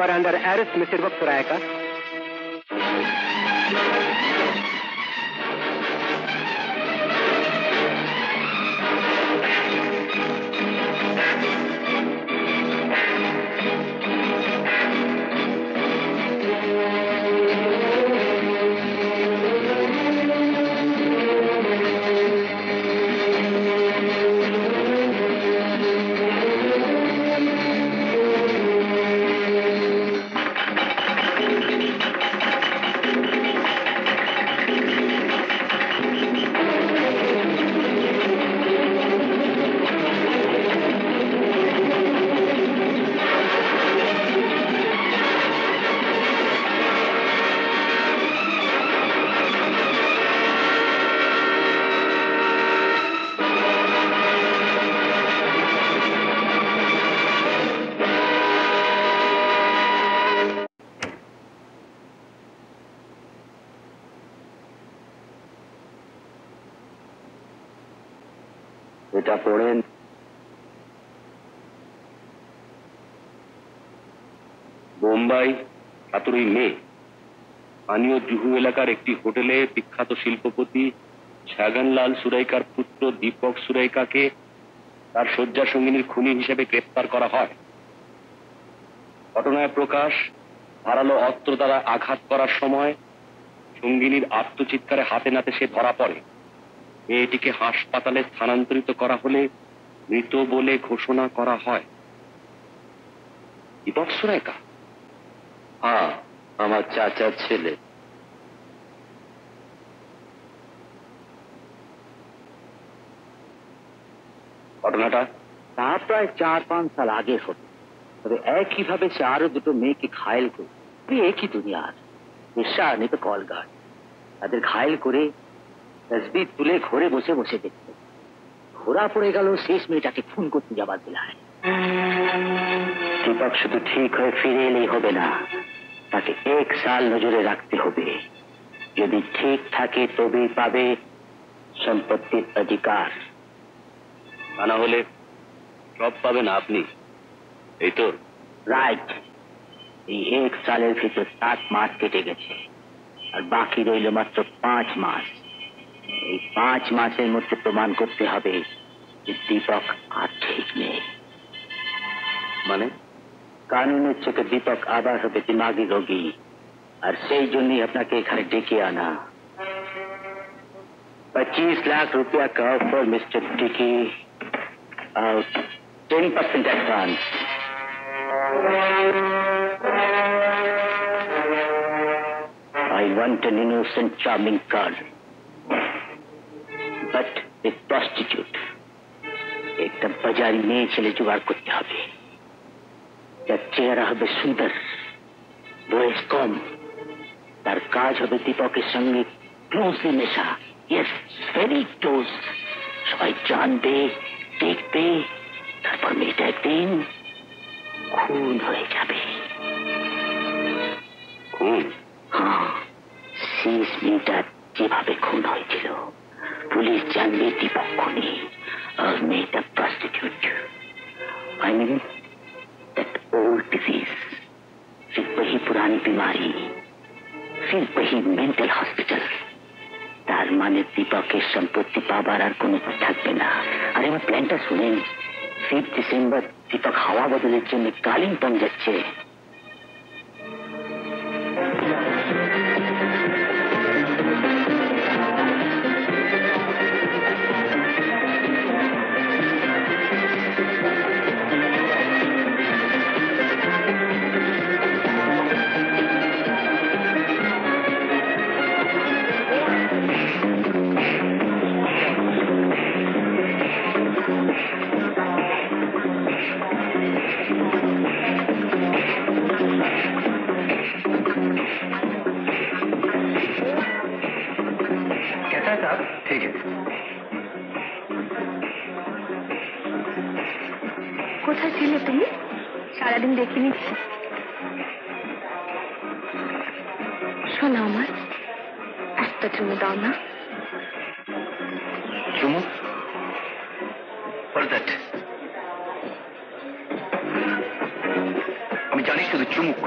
are under arrest, Mr. Deepak Surayaka. এটা পড়েন। বোম্বাই 17 মে স্থানীয় জুহু এলাকার একটি হোটেলে বিখ্যাত শিল্পপতি ছাগনলাল সুরাইকার পুত্র দীপক সুরাইকাকে তার শয্যা সঙ্গিনীর খুনি হিসেবে গ্রেফতার করা হয়। ঘটনায় প্রকাশ, ধারালো অস্ত্র দ্বারা আঘাত করার সময় সঙ্গিনীর আত্মচিৎকারে হাতে নাতে সে ধরা পড়ে। মেয়েটিকে হাসপাতালে স্থানান্তরিত করা হলে মৃত বলে ঘোষণা করা হয়। দীপক সুরাইকা? হ্যাঁ, আমার চাচার ছেলে। ঘটনাটা তা প্রায় 4-5 সাল আগে হতো, তবে একইভাবে সে আরো দুটো মেয়েকে ঘায়েল করে একই দুনিয়ার পেশা নেই তো কলগার্ড, তাদের ঘায়েল করে তসবির তুলে ঘরে বসে বসে দেখত। ঘোরা পড়ে গেল শেষ মেয়েটাকে খুন করতে যাবার বেলায়। দীপক শুধু ঠিক হয়ে ফিরে এলেই হবে না, তাকে 1 সাল নজরে রাখতে হবে। যদি ঠিক থাকে তবেই পাবে সম্পত্তির অধিকার, তা না হলে সব পাবেন আপনি। এই তো রাইট। এই 1 সালের ভিতর 7 মাস কেটে গেছে, আর বাকি রইল মাত্র 5 মাস। এই 5 মাসের মধ্যে প্রমাণ করতে হবে যে দীপক আর ঠিক নেই। মানে কানুনের চোখে দীপক আবার হবে দিমাগি রোগী, আর সেই জন্যই আপনাকে এখানে ডেকে আনা। 25 লাখ रुपया का ऑफर मिस्टर टिकी, 10% advance. I want an innocent, charming girl, but with prostitute. एकदम बाजारी मेয়ে ছেলে জোগাড় করতে হবে, যার চেহারা হবে সুন্দর, বয়স কম, তার কাজ হবে দীপকের সঙ্গে ক্লোজলি মেশা। Yes, very close. সবাই জানবে, দেখবে, তারপর মেয়েটা একদিন খুন হয়ে যাবে। খুন? হ্যাঁ, শেষ মেয়েটা যেভাবে খুন হয়েছিল, পুলিশ জানবে দীপক খুনি আর মেয়েটা prostitute. I mean that old disease, फिर वही पुरानी बीमारी, फिर वही मेंटल हॉस्पिटल। তার মানে দীপকের সম্পত্তি পাবার আর কোনো থাকবে না। আরে আমার প্ল্যানটা শুনেন, 5 ডিসেম্বর দীপক হাওয়া বদলের জন্য কালিম্পং যাচ্ছে। ঠিক আছে। কোথায় ছিলে তুমি? সারাদিন দেখিনি। শোনো আমার, একটা চুমু দাও না। চুমু? What is that? আমি জানি শুধু চুমুক।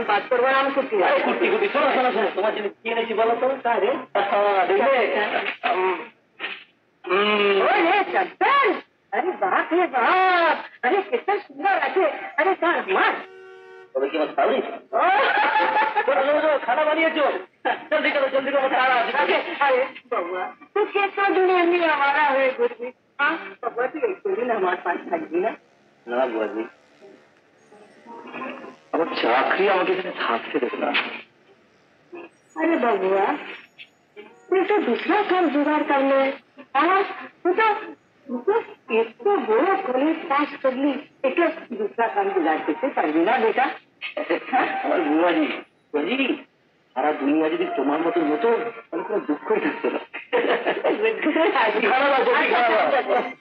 আমি বাদ করবো না, আমি কুর্তি কুর্তি কুর্তি, শোনো শোনো শোনো, তোমার জন্য কি এনেছি বলো তো? আরে দেখবে अरे बाप रे बाप, अरे कितना सुंदर আছে, अरे তার মান তবে কি আমার সাউরি খানা বানিয়েছো? জলদি করো জলদি করো, তারা अरे अरे बाबा तू कैसा दुनिया में हमारा है गुरु। हाँ बाबा तू एक दिन हमारे पास থাকবি না? না বুঝি, আমার চাকরি আমাকে এখানে থাকতে দেবে না। अरे बबुआ तू तो दूसरा काम जुगाड़ कर ले। हाँ तू तो बड़ा कॉलेज पास कर ली, एक दूसरा काम जुगाड़ करते পারবি না বেটা? আমার বুয়াজি বুঝি, সারা দুনিয়া যদি তোমার মতো হতো তাহলে কোনো দুঃখই থাকতো না। খারাপ আছে, খারাপ আছে।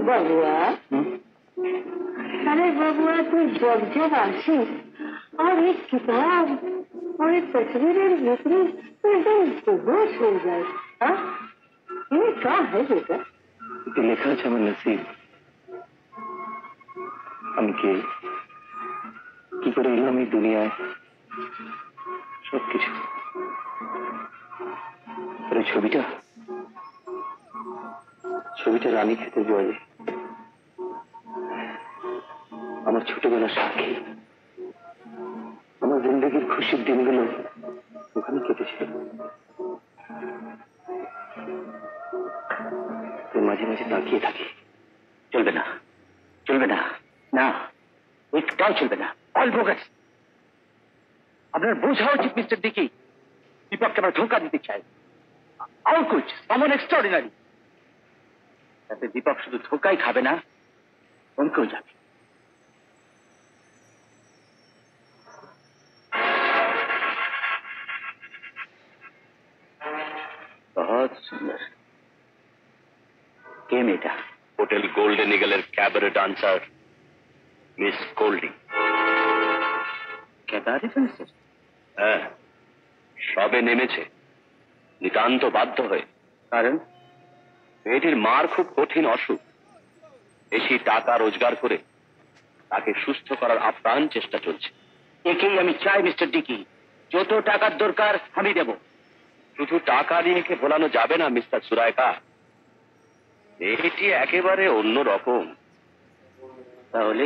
बबुआ अरे बबुआ तू जब जब आसिस और एक किताब और एक तस्वीरें भीतरे तो एकदम बेहोश हो जाए। हाँ ये क्या है बेटा? লেখা আছে আমার নসিব। আমি কে, কি করে এলাম এই দুনিয়ায়, সবকিছু। আরে ছবিটা রানী খেতে জলে, আমার ছোটবেলার সাক্ষী, আমার জিন্দগির খুশির দিনগুলো ওখানে কেটেছিল। মাঝে মাঝে তাকিয়ে থাকি। চলবে না, চলবে না, না একটাও চলবে না, অল বোগাস। আপনার বোঝা উচিত মিস্টার ডিকি, দীপককে আমরা ধোঁকা দিতে চাই। আর কুছ সামন এক্সট্রাঅর্ডিনারি। তাতে দীপক শুধু ধোঁকাই খাবে না, অঙ্কেও যাবে। बहुत सुंदर। কে মেয়েটা? হোটেল গোল্ডেন ইগলের cabaret dancer miss Golding. Cabaret dancer? হ্যাঁ, সবে নেমেছে, নিতান্ত বাধ্য হয়ে। কারণ মেয়েটির মার খুব কঠিন অসুখ, বেশি টাকা রোজগার করে তাকে সুস্থ করার আপ্রাণ চেষ্টা চলছে। একেই আমি চাই মিস্টার ডিকি, যত টাকার দরকার আমি দেব। শুধু টাকা দিয়ে কে ভোলানো যাবে না মিস্টার সুরায়কা, এটি একেবারে অন্য রকম। তাহলে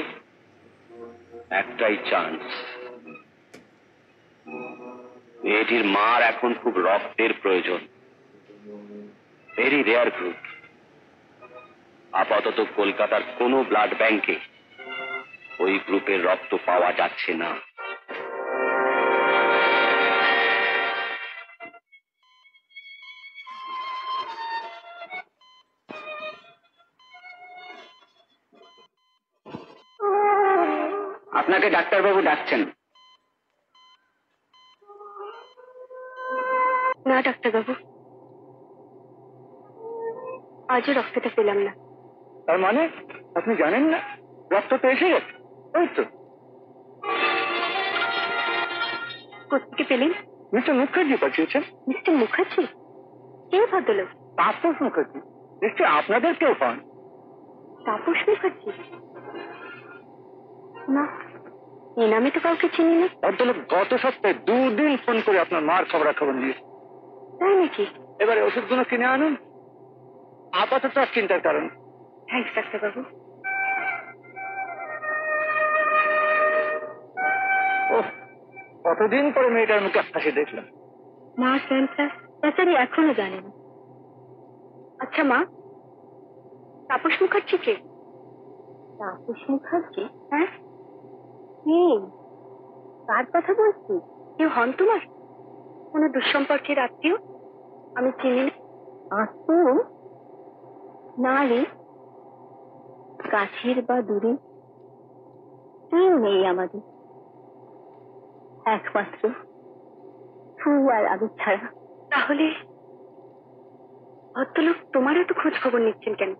একটাই চান্স, মেয়েটির মার এখন খুব রক্তের প্রয়োজন, ভেরি রেয়ার গ্রুপ। আপাতত কলকাতার কোনো ব্লাড ব্যাংকে ওই গ্রুপের রক্ত পাওয়া যাচ্ছে না। আপনাকে ডাক্তারবাবু ডাকছেন। না ডাক্তারবাবু, আজও রক্তটা পেলাম না। তার মানে আপনি জানেন না রক্ত তো এসে গেছে? ওই তো। কোথেকে পেলেন? মিস্টার মুখার্জি পাঠিয়েছেন। মিস্টার মুখার্জি? কে ভদ্রলোক? তাপস মুখার্জি, নিশ্চয় আপনাদের কেউ পান। তাপস মুখার্জি? না, এ নামে তো কাউকে চিনি না। ভদ্রলোক গত সপ্তাহে 2 দিন ফোন করে আপনার মার খবরাখবর নিয়ে। তাই নাকি? এবারে ওষুধগুলো কিনে আনুন, আপাতত আর চিন্তার কারণ। থ্যাংকস ডাক্তারবাবু। ওহ, কতদিন পরে মেয়েটার মুখে হাসি দেখলাম। মা স্যান্টা বেচারি এখনো জানে না। আচ্ছা মা, তাপস মুখার্জি কে? তাপস মুখার্জি? হ্যাঁ, কার কথা বলছি? কেউ হন তোমার? কোনো দুঃসম্পর্কের আত্মীয়? আমি চিনি না। আত্মীয় না রে, কাছের বা দূরে কেউ নেই আমাদের, একমাত্র তুই আর আমি ছাড়া। তাহলে ভদ্রলোক তোমার এত খোঁজ খবর নিচ্ছেন কেন?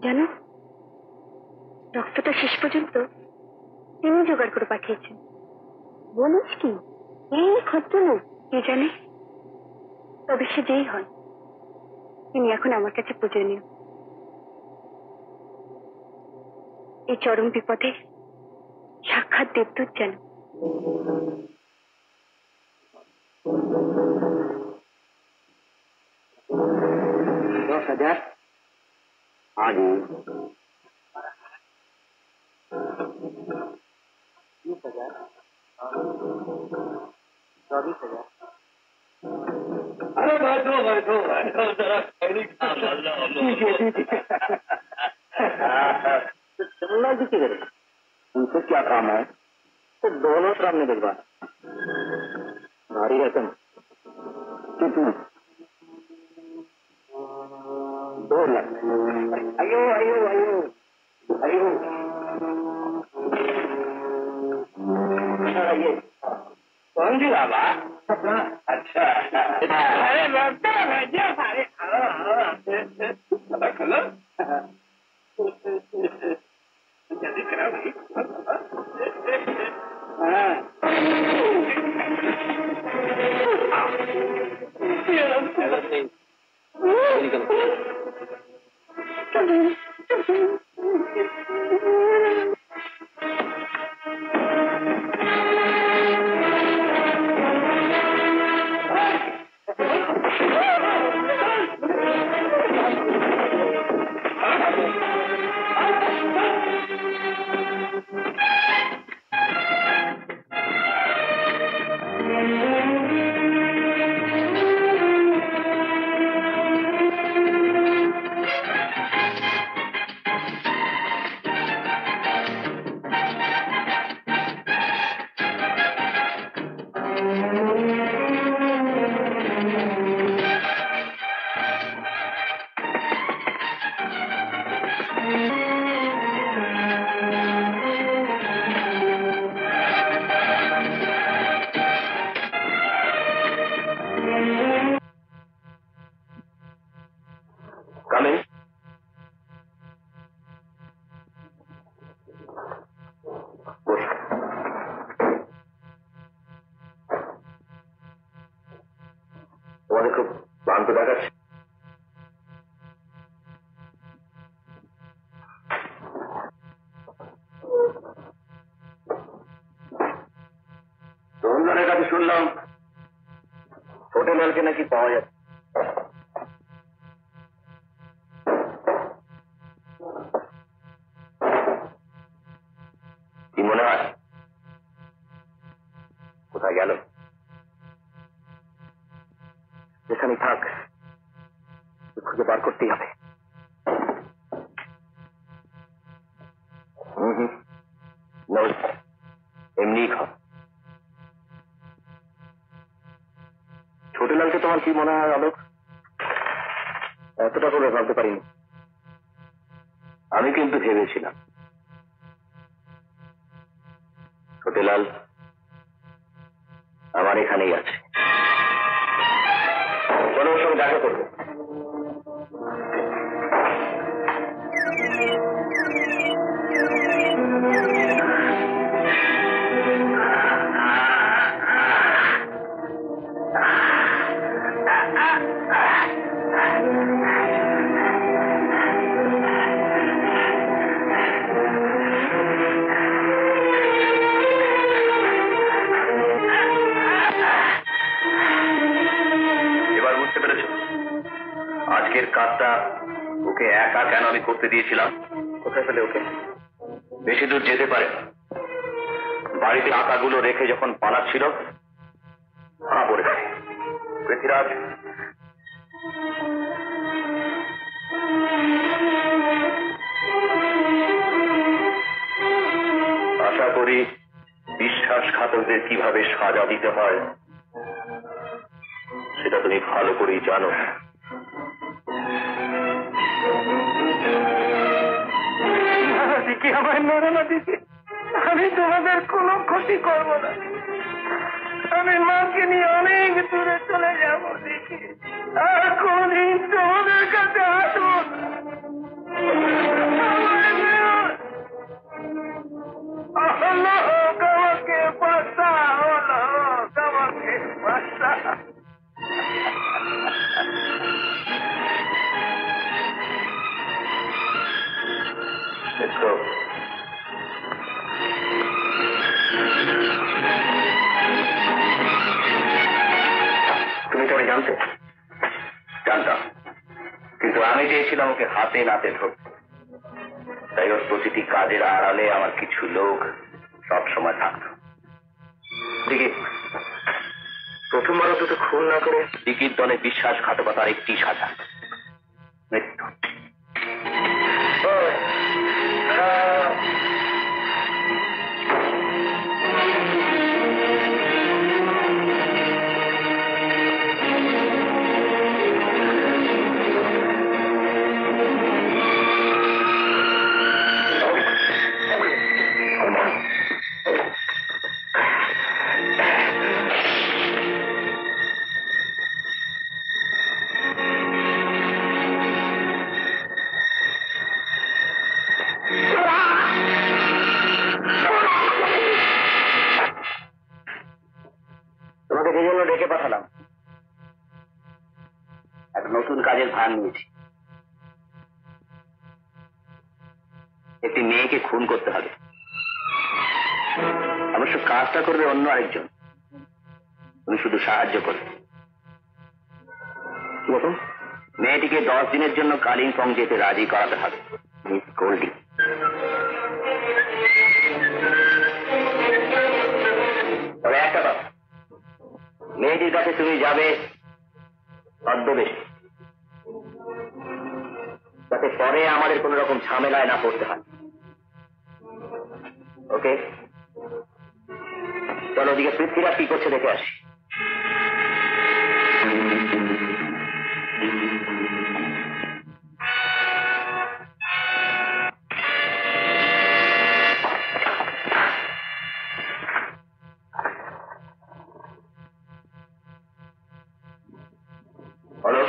জানো, রক্তটা শেষ পর্যন্ত তিনি জোগাড় করে পাঠিয়েছেন। বলিস কি? এই ভদ্রলোক কে জানে, তবে সে যেই হন তিনি এখন আমার কাছে পূজনীয়। এই চরম বিপদে সাক্ষাৎ দেবদূত যেন। 10,000 आगे 20,000 24,000। अरे बैठो बैठो बैठो जरा चलना किसी करे, उनसे क्या काम है? तो दोनों सामने दिखवा भारी रकम कितनी? 2 लाख। अयो अयो अयो अयो ये कौन सी बाबा? अच्छा अरे लगता है जो सारे खलो खलो जल्दी करा भाई। हाँ Coming. তোমাদের খুব ক্লান্ত দেখাচ্ছে। রঞ্জনের কাছে শুনলাম হোটেলকে নাকি পাওয়া যাচ্ছে। কি মনে হয় কোথায় গেল? যেখানে থাক খুঁজে বার করতেই হবে। এমনি খাও। ছোটলালকে তোমার কি মনে হয় আলোক? এতটা করে ভাবতে পারিনি। আমি কিন্তু ভেবেছিলাম ছোটলাল আমার এখানেই আছে। চলো ওর সঙ্গে দেখা করবো। আজকের কাজটা ওকে একা কেন আমি করতে দিয়েছিলাম? কোথায় ফেলে ওকে? বেশি দূর যেতে পারে না। বাড়িতে আঁকাগুলো রেখে যখন পালাচ্ছিল ধরা পড়েছে। পৃথ্বীরাজ আশা করি বিশ্বাস বিশ্বাসঘাতকদের কিভাবে সাজা দিতে হয় সেটা তুমি ভালো করেই জানো। দিদি, আমায় মেরো না দিদি, আমি তোমাদের কোনো ক্ষতি করবো না। আমি মাকে নিয়ে অনেক দূরে চলে যাবো দিদি, আর কোনদিন তোমাদের কাছে আসবো না। আল্লাহ আমাকে বাঁচাও, আমাকে বাঁচাও। Let's go. তুমি তো জানতে? জানতাম, কিন্তু আমি চেয়েছিলাম ওকে হাতে নাতে ধরতে। তাই ওর প্রতিটি কাজের আড়ালে আমার কিছু লোক সবসময় থাকত। দিকে প্রথমবার তো খুন না করে দিকির দলে বিশ্বাসঘাতকতার একটি সাজা, মৃত্যু। তোমাকে যে জন্য ডেকে পাঠালাম, একটা নতুন কাজের ভার নিয়েছি। একটি মেয়েকে খুন করতে হবে। অবশ্য কাজটা করবে অন্য আরেকজন, তুমি শুধু সাহায্য করবে। মেয়েটিকে 10 দিনের জন্য কালিম্পং যেতে রাজি করাতে হবে, মিস গোল্ডি। তবে একটা কথা, মেয়েটির কাছে তুমি যাবে ছদ্মবেশে, যাতে পরে আমাদের কোন রকম ঝামেলায় না পড়তে হয়। ওকে, চলো ওদিকে পৃথ্বীরাজ কি করছে দেখে আসি। হলো,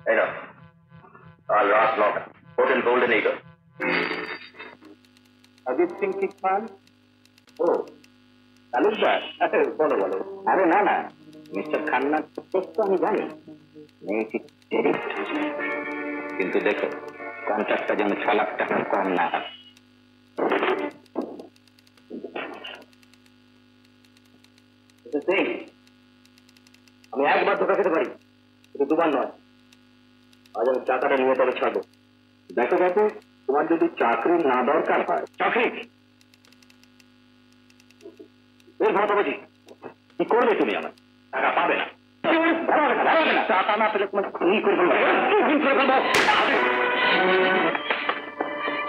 এই না, কাল রাত 9টা, hotel golden eagle. Ajit Singh কিসমান? ও তালুকদার, বলো বলো। আরে না না, মিস্টার খান্নার তো আমি জানি, মেয়েটি কিন্তু দেখো কন্ট্রাক্টটা যেন 6 লাখ টাকার কম না হয়। আমি একবার ধোকা খেতে পারি, কিন্তু দুবার নয়। আজ আমি টাকাটা নিয়ে তবে ছাড়বো। দেখো দেখো, তোমার যদি চাকরি না দরকার হয়। চাকরি এর ভাতাবাজি কি করবে তুমি? আমার টাকা পাবে না, টাকা না পেলে তোমাকে খুন করে ফেলবো।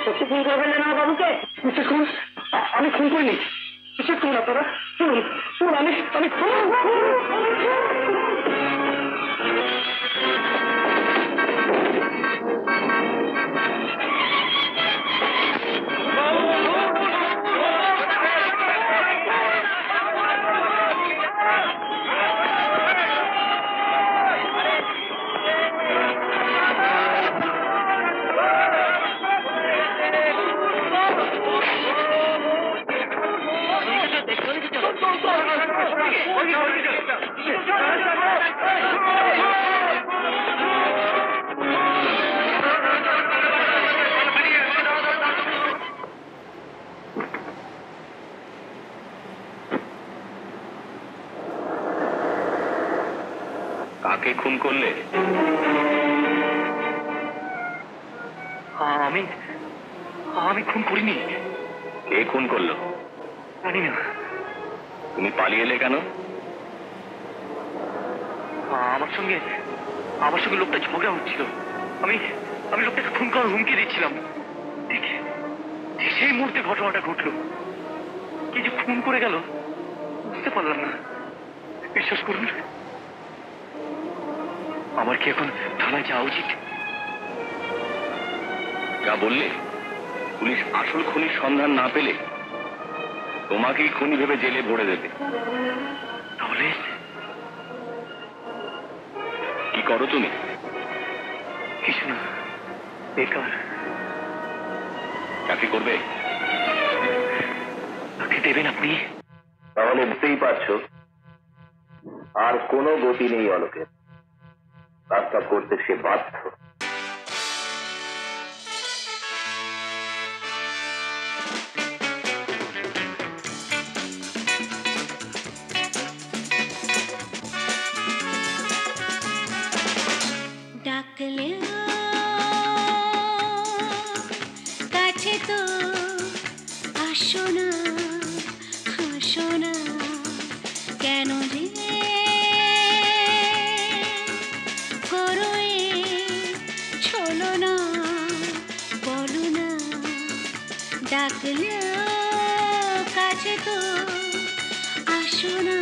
সত্যি খুন করবেন না বাবুকে? বিশ্বাস করুন, আমি খুন করিনি। বিশ্বাস করুন আপনারা, শুনুন শুনুন, আমি কাকে খুন করলে? আমি খুন করিনি। কে খুন করলো? জানি না। তুমি পালিয়ে এলে কেন? আমার সঙ্গে লোকটা ঝগড়া হচ্ছিল। আমি লোকটাকে খুন করার হুমকি দিচ্ছিলাম। সেই মুহূর্তে ঘটনাটা ঘটলো। কে যে খুন করে গেল বুঝতে পারলাম না। বিশ্বাস করুন, আমার কি এখন থানায় যাওয়া উচিত? যা বললে, পুলিশ আসল খুনির সন্ধান না পেলে তোমাকেই খুনি ভেবে জেলে ভরে দেবে। তাহলে কি করো তুমি? কিছু না, বেকার। চাকরি করবে? তাকে দেবেন আপনি? তাহলে বুঝতেই পারছো আর কোনো গতি নেই অলোকের। কাজটা করতে সে বাধ্য। ডাকলে কাছে তো আসো না, হাসো না, কেন যে করো ছলো না, বলো না। ডাকলে কাছে তো আসো না,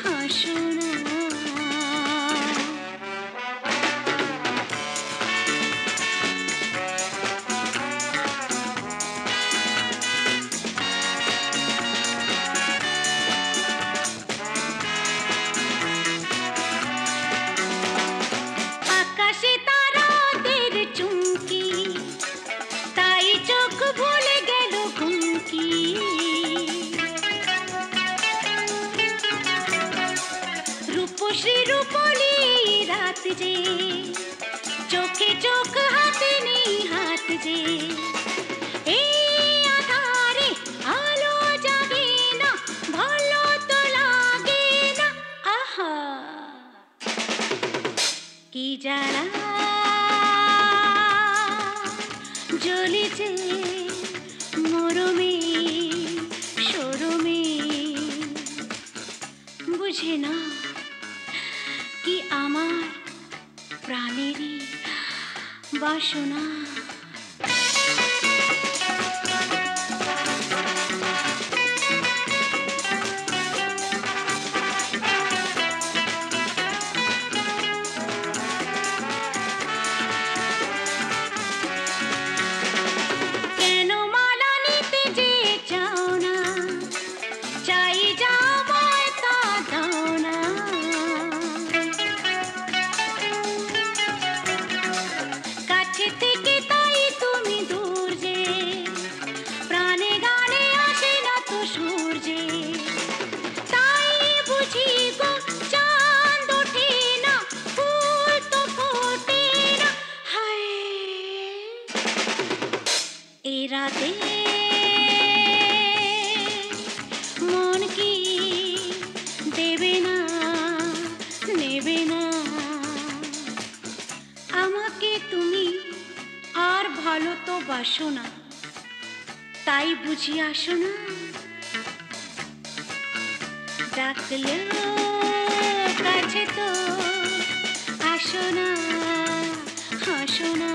হাসো না। আকাশে তারাদের চুমকি, তাই চোখ ভুলে গেল ঘুমকি। রূপশ্রী রূপলি রাত যে, চোখে চোখ হাতে নেই হাত যে। এই আধারে আলো জাগে না, ভালো তো লাগে না। আহা কি জ্বালা জ্বলেছে মরমে সরমে, বুঝে না কি আমার প্রাণেরই বাসনা। কেন মালা নিতে যে চাও না, চাই যাও ময় তা দাও না। কাছে থেকে তাই তুমি দূর যে, প্রাণে গানে আসে না তো সূর্যে। তাই বুঝি গো চাঁদ ওঠে না, ফুল তো ফোটে না। হায় এ রাতে মন কি দেবে না, নেবে না। আমাকে তুমি আর ভালো তো বাসো না, তাই বুঝি আসো না। ডাকলে কাছে তো আসো না, হাসো না।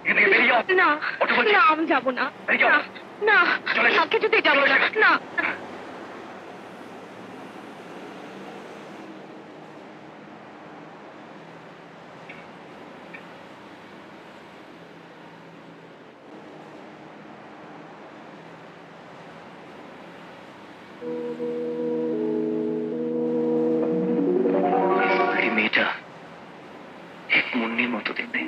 বেরিয়ে যাও। না অটো বলছি। না, আমি যাবো না। বেরিয়ে যাও। না চলে যাও। কিছুতেই যাবো না। না এই মেয়েটা এক মুন্নির মতো দেখতে।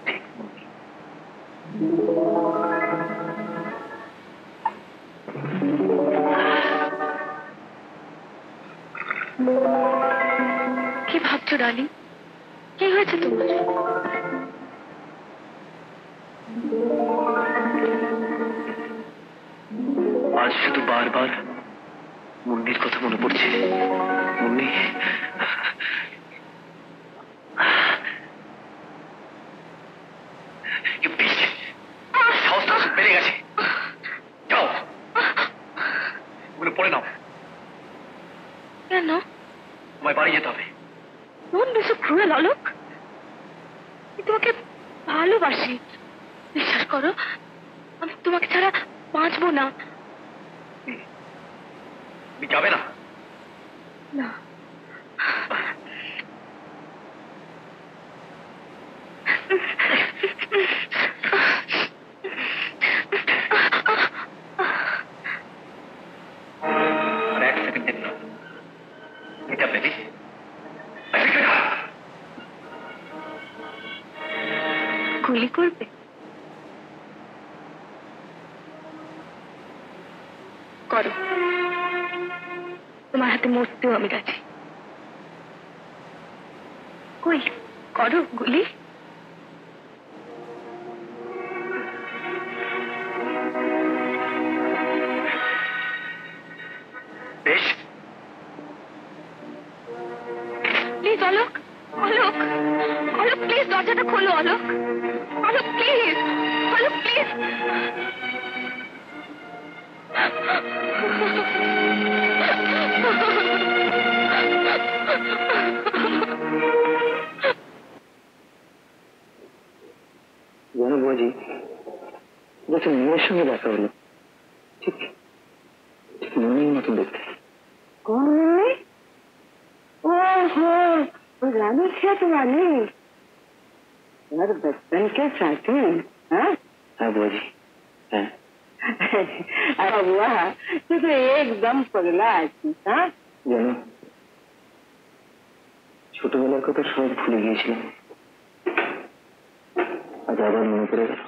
ঠিক মুন্নি। কি ভাবছো ডার্লিং? কি হয়েছে তোমার? আজ শুধু বারবার মুন্নির কথা মনে পড়ছে। মুন্নি সাহসটা বেড়ে গেছে। যাও, ওগুলো পড়ে নাও। কেন? তোমায় বাড়ি যেতে হবে। মন বেশি ক্রুয়েল অলোক। ভালোবাসি। বিশ্বাস করো, আমি তোমাকে ছাড়া বাঁচবো না। তুমি যাবে না? না, এক সেকেন্ড না, এটা বেবি গুলি করবে? করো, তোমার হাতে মরতেও আমি রাজি। কই, করো গুলি। বেশ। প্লিজ অলোক, অলোক, অলোক প্লিজ দরজাটা খোলো। Alok, Alok please, Alok please. জানো বুয়াজি, বলছে মেয়ের সঙ্গে দেখা হলো, ঠিক ঠিক মনের মতো দেখতে। कौन है? ओहो, रानी क्या तुम्हारी? यार बचपन के साथी, हाँ? हाँ बुआजी, हाँ। अरे वाह, तू तो एकदम पगला आदमी, हाँ? জানো, ছোটবেলার কথা সব ভুলে গিয়েছিলাম, আজ আবার মনে পড়ে গেল।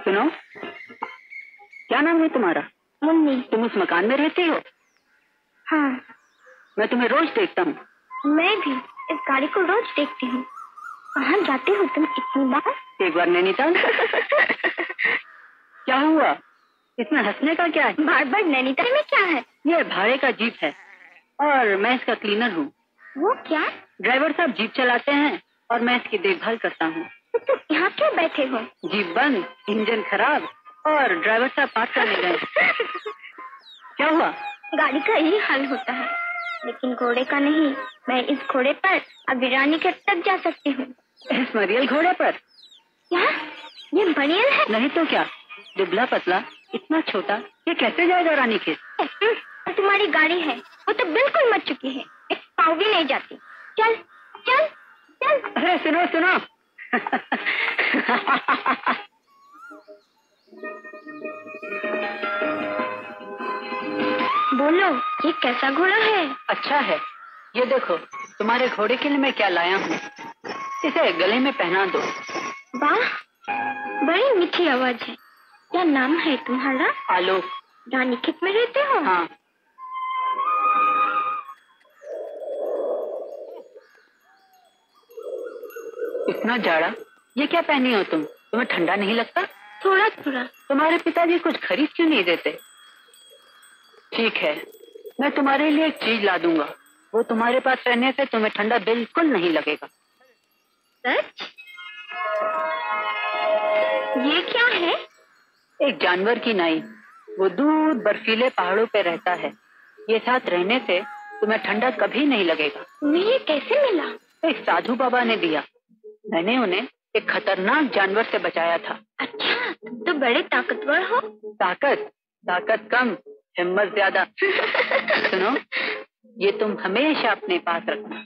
सुनो, क्या नाम है तुम्हारा? मुन्नी। तुम उस मकान में रहती हो? हाँ। मैं तुम्हें रोज देखता हूँ। मैं भी इस गाड़ी को रोज देखती हूँ। कहाँ जाते हो तुम इतनी बार? एक बार नैनीताल। क्या हुआ, इसमें हंसने का क्या है? बार बार नैनीताल में क्या है? ये भाड़े का जीप है और मैं इसका क्लीनर हूँ। वो क्या? ड्राइवर साहब जीप चलाते हैं और मैं इसकी देखभाल करता हूँ। तो तुम यहाँ क्यों बैठे हो? जीप बंद, इंजन खराब और ड्राइवर साहब बात करने गए। क्या हुआ? गाड़ी का यही हाल होता है, लेकिन घोड़े का नहीं। मैं इस घोड़े पर अभी रानी के तक जा सकती हूँ। इस मरियल घोड़े पर? क्या ये मरियल है? नहीं तो क्या, दुबला पतला, इतना छोटा, ये कैसे जाएगा रानी के? तुम्हारी गाड़ी है, वो तो बिल्कुल मर चुकी है, एक पाँव भी नहीं जाती। चल चल चल। अरे सुनो सुनो। बोलो, ये कैसा घोड़ा है? अच्छा है, ये देखो तुम्हारे घोड़े के लिए मैं क्या लाया हूँ, इसे गले में पहना दो। वाह, बड़ी मीठी आवाज है। क्या नाम है तुम्हारा? आलोक। रानीखेत में रहते हो? हाँ। इतना जाड़ा, ये क्या पहनी हो तुम? तुम्हें ठंडा नहीं लगता? थोड़ा थोड़ा। तुम्हारे पिताजी कुछ खरीद क्यों नहीं देते? ठीक है, मैं तुम्हारे लिए एक चीज ला दूंगा, वो तुम्हारे पास रहने से तुम्हें ठंडा बिल्कुल नहीं लगेगा। सच? ये क्या है? एक जानवर की नाई, वो दूर बर्फीले पहाड़ों पे रहता है। ये साथ रहने से तुम्हें ठंडा कभी नहीं लगेगा। तुम्हें ये कैसे मिला? एक साधु बाबा ने दिया। मैंने उन्हें एक खतरनाक जानवर से बचाया था। अच्छा, तो बड़े ताकतवर हो? ताकत कम, हिम्मत ज्यादा। सुनो, ये तुम हमेशा अपने पास रखना।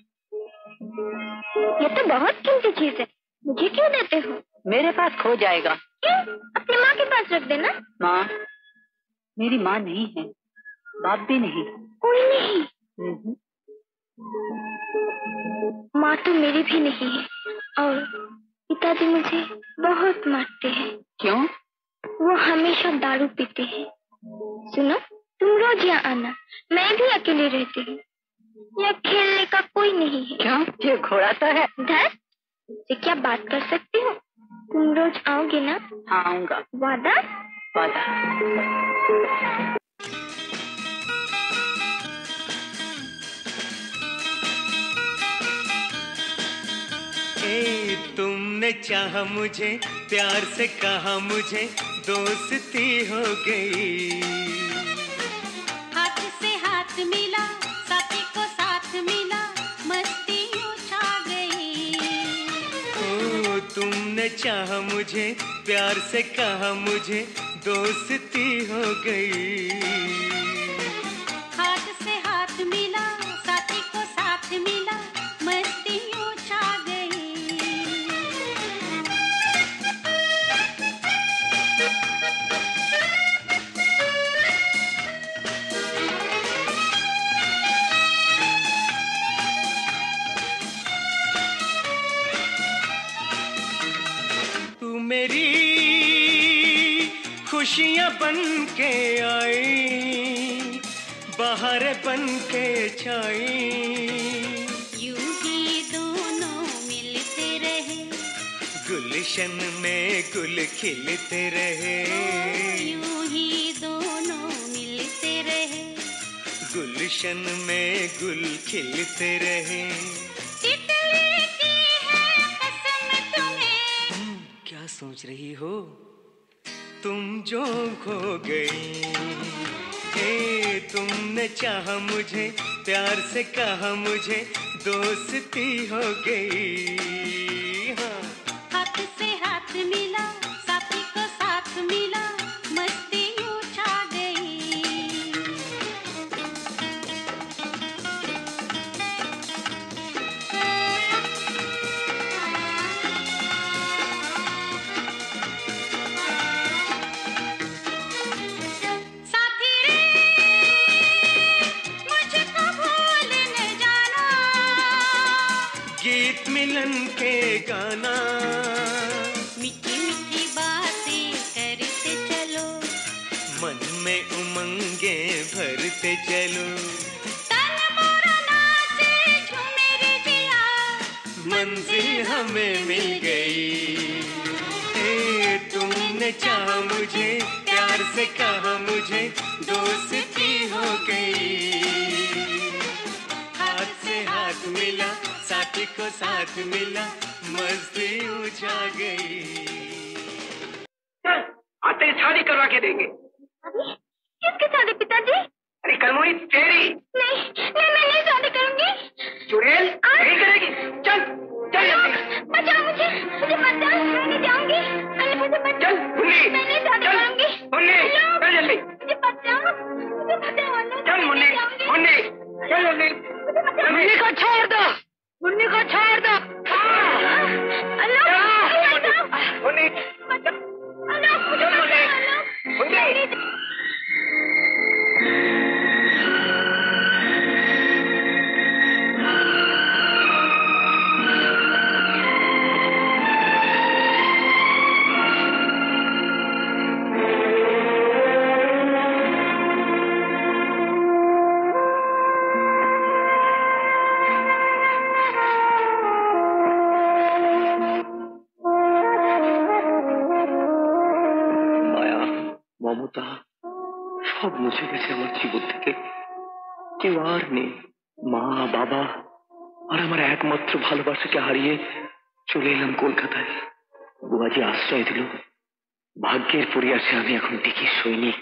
ये तो बहुत कीमती चीज है, मुझे क्यों देते हो? मेरे पास खो जाएगा। क्यों? अपनी माँ के पास रख देना। माँ? मेरी माँ नहीं है, बाप भी नहीं। कोई नहीं? माँ तो मेरी भी नहीं है, और पिताजी मुझे बहुत मारते हैं। क्यों? वो हमेशा दारू पीते हैं। सुनो, तुम रोज यहाँ आना, मैं भी अकेले रहती हूँ। यहाँ खेलने का कोई नहीं है। क्यों? ये घोड़ा तो है। धर, मुझसे क्या बात कर सकती हो? तुम रोज आओगे ना? हाँ आऊंगा। वादा? वादा। तुमने चाहा मुझे, प्यार से कहा मुझे, दोस्ती हो गई। चाहा मुझे, प्यार से कहा मुझे, दोस्ती हो गई। हाथ से हाथ मिला, साथी को साथ मिला, मस्ती यूं छा गई। तू मेरी खुशियां बन के आई, बाहर बन के छाई। यूं ही दोनों मिलते रहे, गुलशन में गुल खिलते रहे। यूं ही दोनों मिलते रहे, गुलशन में गुल खिलते रहे। तितली की है कसम तुम्हें। क्या सोच रही हो तुम जो खो गई? तुमने चाहा मुझे, प्यार से कहा मुझे, दोस्ती हो गई। हाँ। हाथ से हाथ मिला, साथी को साथ मिला, मस्ती यूं छा गई। साथी रे मुझको भूल न जाना, गीत मिलन के गाना, मीठी मीठी बातें करते चलो, मन में उमंगे भरते चलो। तन मोरा नाचे झूमे रे जिया, मंजिल हमें मिल गई। तुमने चाहा मुझे, प्यार से कहा मुझे, दोस्ती हो गई। हाथ से हाथ मिला, साथी को साथ मिला, मस्ती उछा गई। चल आज तेरी शादी करवा के देंगे। अभी किसके शादी पिताजी? अरे कलमोई तेरी। नहीं नहीं, मैं नहीं शादी करूंगी। चुड़ैल नहीं करेगी। चल चल जल्दी। बचाओ मुझे, मुझे मत जाओ, मैं नहीं जाऊंगी। अरे मुझे बचाओ। चल मुन्नी। मैं नहीं शादी चल करूंगी। मुन्नी चल जल्दी। मुझे बचाओ, मुझे बचाओ। चल मुन्नी मुन्नी चल जल्दी। मुन्नी को छोड़ दो, मुन्नी को छोड़ दो। मुन्नी मुन्नी। মমতা সব মুছে গেছে আমার জীবন থেকে। কেউ আর নেই। মা বাবা আর আমার একমাত্র ভালোবাসাকে হারিয়ে চলে এলাম কলকাতায়। বুয়াজি আশ্রয় দিল। ভাগ্যের পরিহাসে আমি এখন টিকি সৈনিক।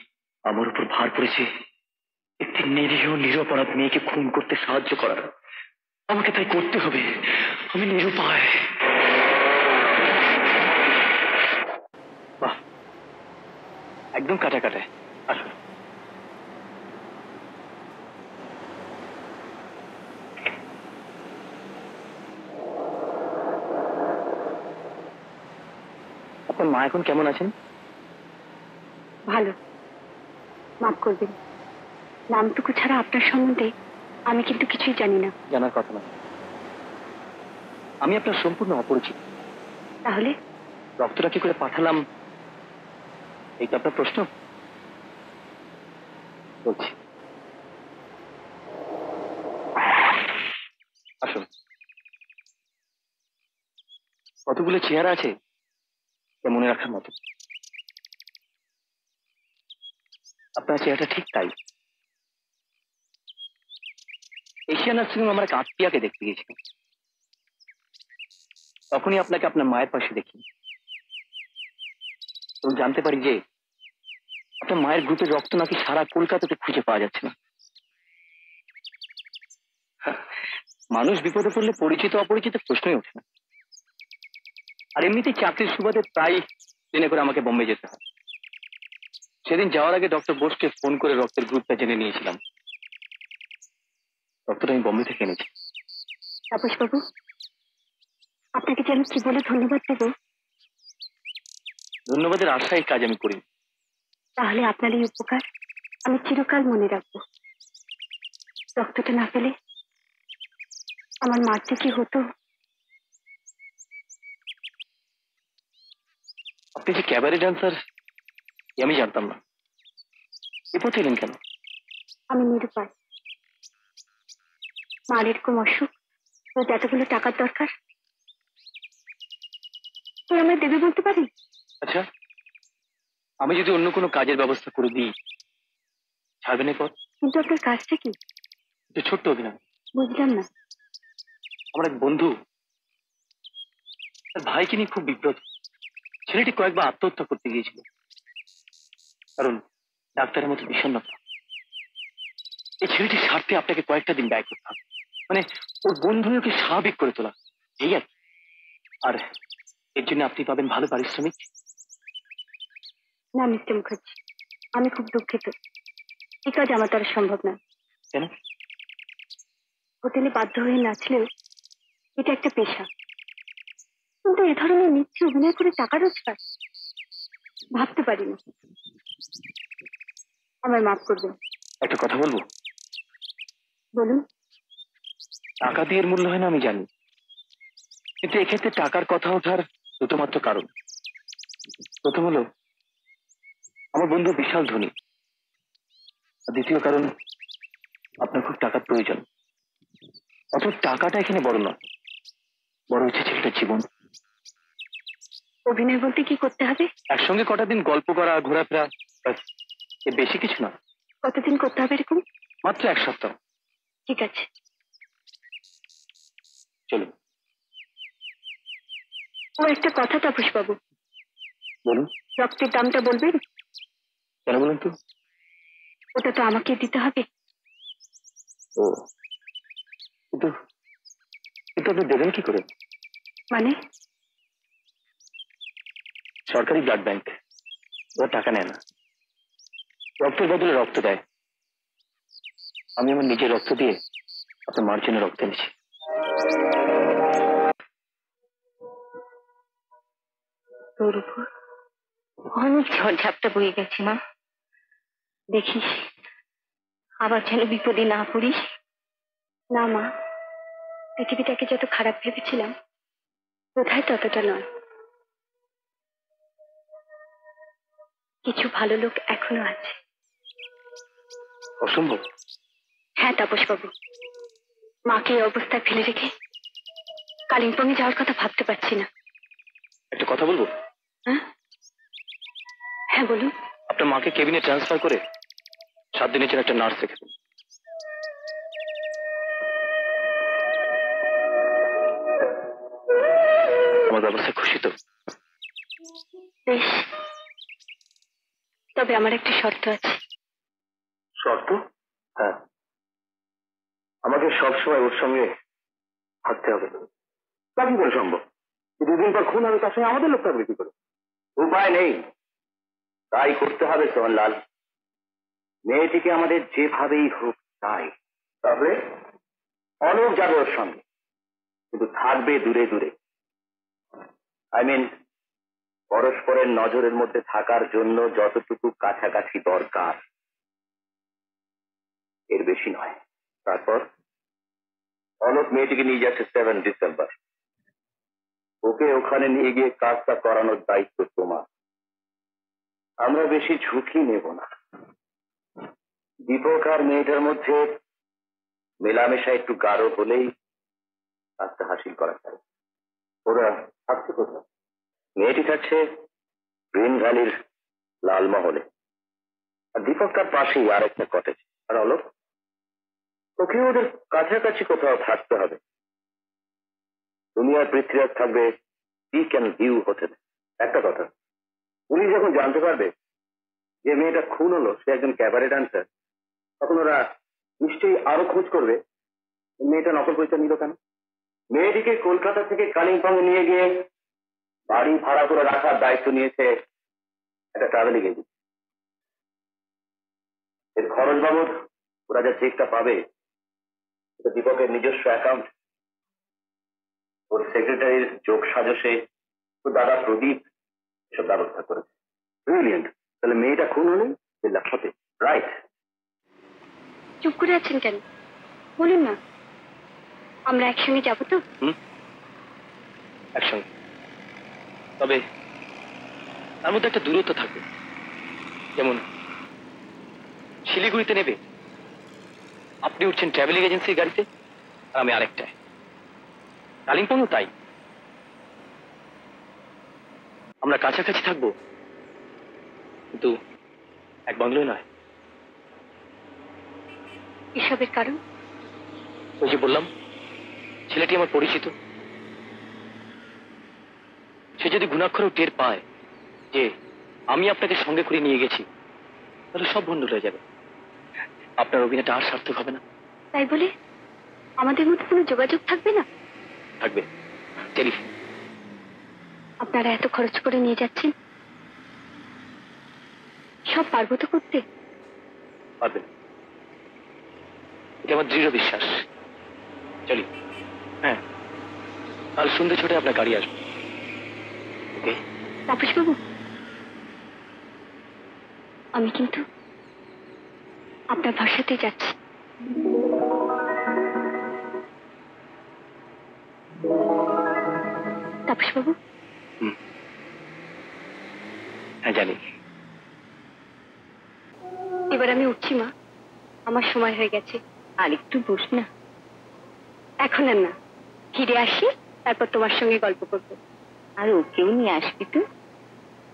আমার উপর ভার পড়েছে একটি নিরীহ নিরপরাধ মেয়েকে খুন করতে সাহায্য করার। আমাকে তাই করতে হবে। আমি নিরুপায়। বাহ, একদম কাটা কাটায়। আসুন। আপনার মা এখন কেমন আছেন? ভালো, মাফ করবেন। নামটুকু ছাড়া আপনার সম্বন্ধে আমি কিন্তু কিছুই জানি না। জানার কথা না। আমি আপনার সম্পূর্ণ অপরিচিত। তাহলে রক্তটা কি করে পাঠালাম এই তো আপনার প্রশ্ন? বলছি, আসুন। কতগুলো চেহারা আছে তা মনে রাখার মতো। আপনার চেহারাটা ঠিক তাই। এশিয়া নার্সিং হোমে আমরা এক আত্মীয়াকে দেখতে গেছিলাম। তখনই আপনাকে আপনার মায়ের পাশে দেখি এবং জানতে পারি যে আপনার মায়ের গ্রুপের রক্ত নাকি সারা কলকাতাতে খুঁজে পাওয়া যাচ্ছে না। মানুষ বিপদে পড়লে পরিচিত অপরিচিত প্রশ্নই ওঠে না। আর এমনিতেই চাকরির সুবাদে প্রায় ট্রেনে করে আমাকে বোম্বে যেতে হয়। সেদিন যাওয়ার আগে ডক্টর বোসকে ফোন করে রক্তের গ্রুপটা জেনে নিয়েছিলাম। রক্তটা আমি বোম্বে থেকে এনেছি। তাপস বাবু, আপনাকে যে আমি কি বলে ধন্যবাদ দেবো। ধন্যবাদের আশায় কাজ আমি করি। তাহলে আপনার এই উপকার আমি চিরকাল মনে রাখবো। রক্তটা না পেলে আমার মার যে কি হতো। আপনি যে ক্যাবারে ডান্সার আমি জানতাম না। এ পথে এলেন কেন? আমি নিরুপায়। মার এরকম অসুখ, ওর এতগুলো টাকার দরকার, তুই আমায় দেবে বলতে পারি? আচ্ছা, আমি যদি অন্য কোনো কাজের ব্যবস্থা করে দিই ছাড়বেন এ পথ? কিন্তু আপনার কাজটা কি? একটু ছোট্ট অভিনয়। বুঝলাম না। আমার এক বন্ধু, তার ভাইকে নিয়ে খুব বিব্রত। ছেলেটি কয়েকবার আত্মহত্যা করতে গিয়েছিল, কারণ ডাক্তারের মতো বিষণ্ণতা। এই ছেলেটির স্বার্থে আপনাকে কয়েকটা দিন ব্যয় করতে হবে, মানে ওর বন্ধুকে স্বাভাবিক করে তোলা, ঠিক আছে? আর এর জন্য আপনি পাবেন ভালো পারিশ্রমিক। না মিস্টার মুখার্জি, আমি খুব দুঃখিত, এই কাজ আমার দ্বারা সম্ভব না। কেন? হোটেলে বাধ্য হয়ে নাচলেও এটা একটা পেশা, কিন্তু এ ধরনের নিচ্ছে অভিনয় করে টাকা রোজগার ভাবতে পারি না। আমায় মাফ করবেন। একটা কথা বলবো? বলুন। টাকা দিয়ে এর মূল্য হয় না আমি জানি, কিন্তু এক্ষেত্রে টাকার কথা ওঠার দুটো মাত্র কারণ। প্রথম হলো আমার বন্ধু বিশাল ধনী, আর দ্বিতীয় কারণ আপনার খুব টাকার প্রয়োজন। অত টাকাটা এখানে বড় নয়, বড় হচ্ছে ছেলেটার জীবন। অভিনয় বলতে কি করতে হবে? একসঙ্গে কটা দিন গল্প করা, ঘোরাফেরা, ব্যাস, এর বেশি কিছু না। কতদিন করতে হবে এরকম? মাত্র 1 সপ্তাহ। ঠিক আছে, চলুন। ও একটা কথা তাপস বাবু। বলুন। রক্তের দামটা বলবেন? কেন বলুন তো? ওটা তো আমাকে দিতে হবে। ও, কিন্তু কিন্তু আপনি দেবেন কি করে? মানে? সরকারি ব্লাড ব্যাংক, ওরা টাকা নেয় না, রক্তের বদলে রক্ত দেয়। আমি আমার নিজের রক্ত দিয়ে আপনার মার জন্য রক্ত এনেছি। তোর উপর অনেক ঝড়ঝাপটা বয়ে গেছে মা, দেখিস আবার যেন বিপদে না পড়িস। না মা, পৃথিবীটাকে যত খারাপ ভেবেছিলাম বোধহয় ততটা নয়। কিছু ভালো লোক এখনো আছে। অসম্ভব। হ্যাঁ তাপস বাবু, মাকে এই অবস্থায় ফেলে রেখে কালিম্পংয়ে যাওয়ার কথা ভাবতে পারছি না। একটা কথা বলবো? হ্যাঁ হ্যাঁ বলুন। আপনার মাকে কেবিনে ট্রান্সফার করে 7 দিনের জন্য একটা নার্স রেখে দিন। আমার ব্যবস্থা খুশি তো? বেশ, তবে আমার একটা শর্ত আছে। শর্ত? হ্যাঁ, আমাকে সবসময় ওর সঙ্গে থাকতে হবে। তা কি করে সম্ভব? 2 দিন পর খুন হবে, তার সঙ্গে আমাদের লোক থাকবে কি করে? উপায় নেই, তাই করতে হবে সোহনলাল। মেয়েটিকে আমাদের যেভাবেই হোক তাই। তাহলে অলোক যাবে ওর সঙ্গে, কিন্তু থাকবে দূরে দূরে। পরস্পরের নজরের মধ্যে থাকার জন্য যতটুকু কাছাকাছি দরকার, এর বেশি নয়। তারপর অলোক মেয়েটিকে নিয়ে যাচ্ছে 7 ডিসেম্বর। ওকে ওখানে নিয়ে গিয়ে কাজটা করানোর দায়িত্ব তোমার। আমরা বেশি ঝুঁকি নেব না। দীপক আর মেয়েটার মধ্যে মেলামেশা একটু গাঢ় হলেই কাজটা হাসিল করা যায়। ওরা থাকছে কোথায়? মেয়েটি থাকছে গ্রিন ভ্যালির লালমহলে, আর দীপক তার পাশেই আর একটা কটেজ। আর অলোক, ওকে ওদের কাছাকাছি কোথাও থাকতে হবে। তুমি আর পৃথ্বীরাজ থাকবে পিক অ্যান্ড ভিউ হোটেলে। একটা কথা, পুলিশ যখন জানতে পারবে যে মেয়েটা খুন হলো, সে একজন ক্যাবারে ডান্সার, তখন ওরা নিশ্চয়ই আরো খোঁজ করবে মেয়েটা নকল পরিচয় নিল কেন। মেয়েটিকে কলকাতা থেকে কালিম্পং নিয়ে গিয়ে বাড়ি ভাড়া করে রাখার দায়িত্ব নিয়েছে একটা ট্রাভেলিং এজেন্সি। এর খরচ বাবদ ওরা যা চেকটা পাবে এটা দীপকের নিজস্ব অ্যাকাউন্ট। ওর সেক্রেটারির যোগ সাজসে ওর দাদা প্রদীপ এসব ব্যবস্থা করেছে। ব্রিলিয়েন্ট। তাহলে মেয়েটা খুন হলেই হতে রাইট। চুপ করে আছেন কেন? বলুন না, আমরা একসঙ্গে যাবো তো? একসঙ্গে, তবে তার মধ্যে একটা দূরত্ব থাকবে। যেমন শিলিগুড়িতে নেবে, আপনি উঠছেন ট্রাভেলিং এজেন্সির গাড়িতে, আর আমি আরেকটায়। কালিম্পংও তাই। আমরা কাছাকাছি থাকবো, কিন্তু এক বাংলোয় নয়। এসবের কারণ? ওই যে বললাম, ছেলেটি আমার পরিচিত। সে যদি ঘুণাক্ষরেও টের পায় যে আমি আপনাকে সঙ্গে করে নিয়ে গেছি, তাহলে সব বন্ধ হয়ে যাবে। আপনার অভিনয়টা আর সার্থক হবে না। তাই বলে আমাদের মধ্যে কোনো যোগাযোগ থাকবে না? থাকবে, টেলিফোন। আপনারা এত খরচ করে নিয়ে যাচ্ছেন, সব পারবো তো করতে? পারবেন, এটা আমার দৃঢ় বিশ্বাস। চলি। হ্যাঁ, কাল সন্ধ্যে ছোটে আপনার গাড়ি আসবে। ওকে তাপস বাবু, আমি কিন্তু আপনার ভাষাতে যাচ্ছি। তাপস বাবু। হ্যাঁ জানি। এবার আমি উঠছি মা, আমার সময় হয়ে গেছে। আর একটু বস না। এখন আর না, ফিরে আসি, তারপর তোমার সঙ্গে গল্প করবো। আর ওকেও নিয়ে আসবি তো?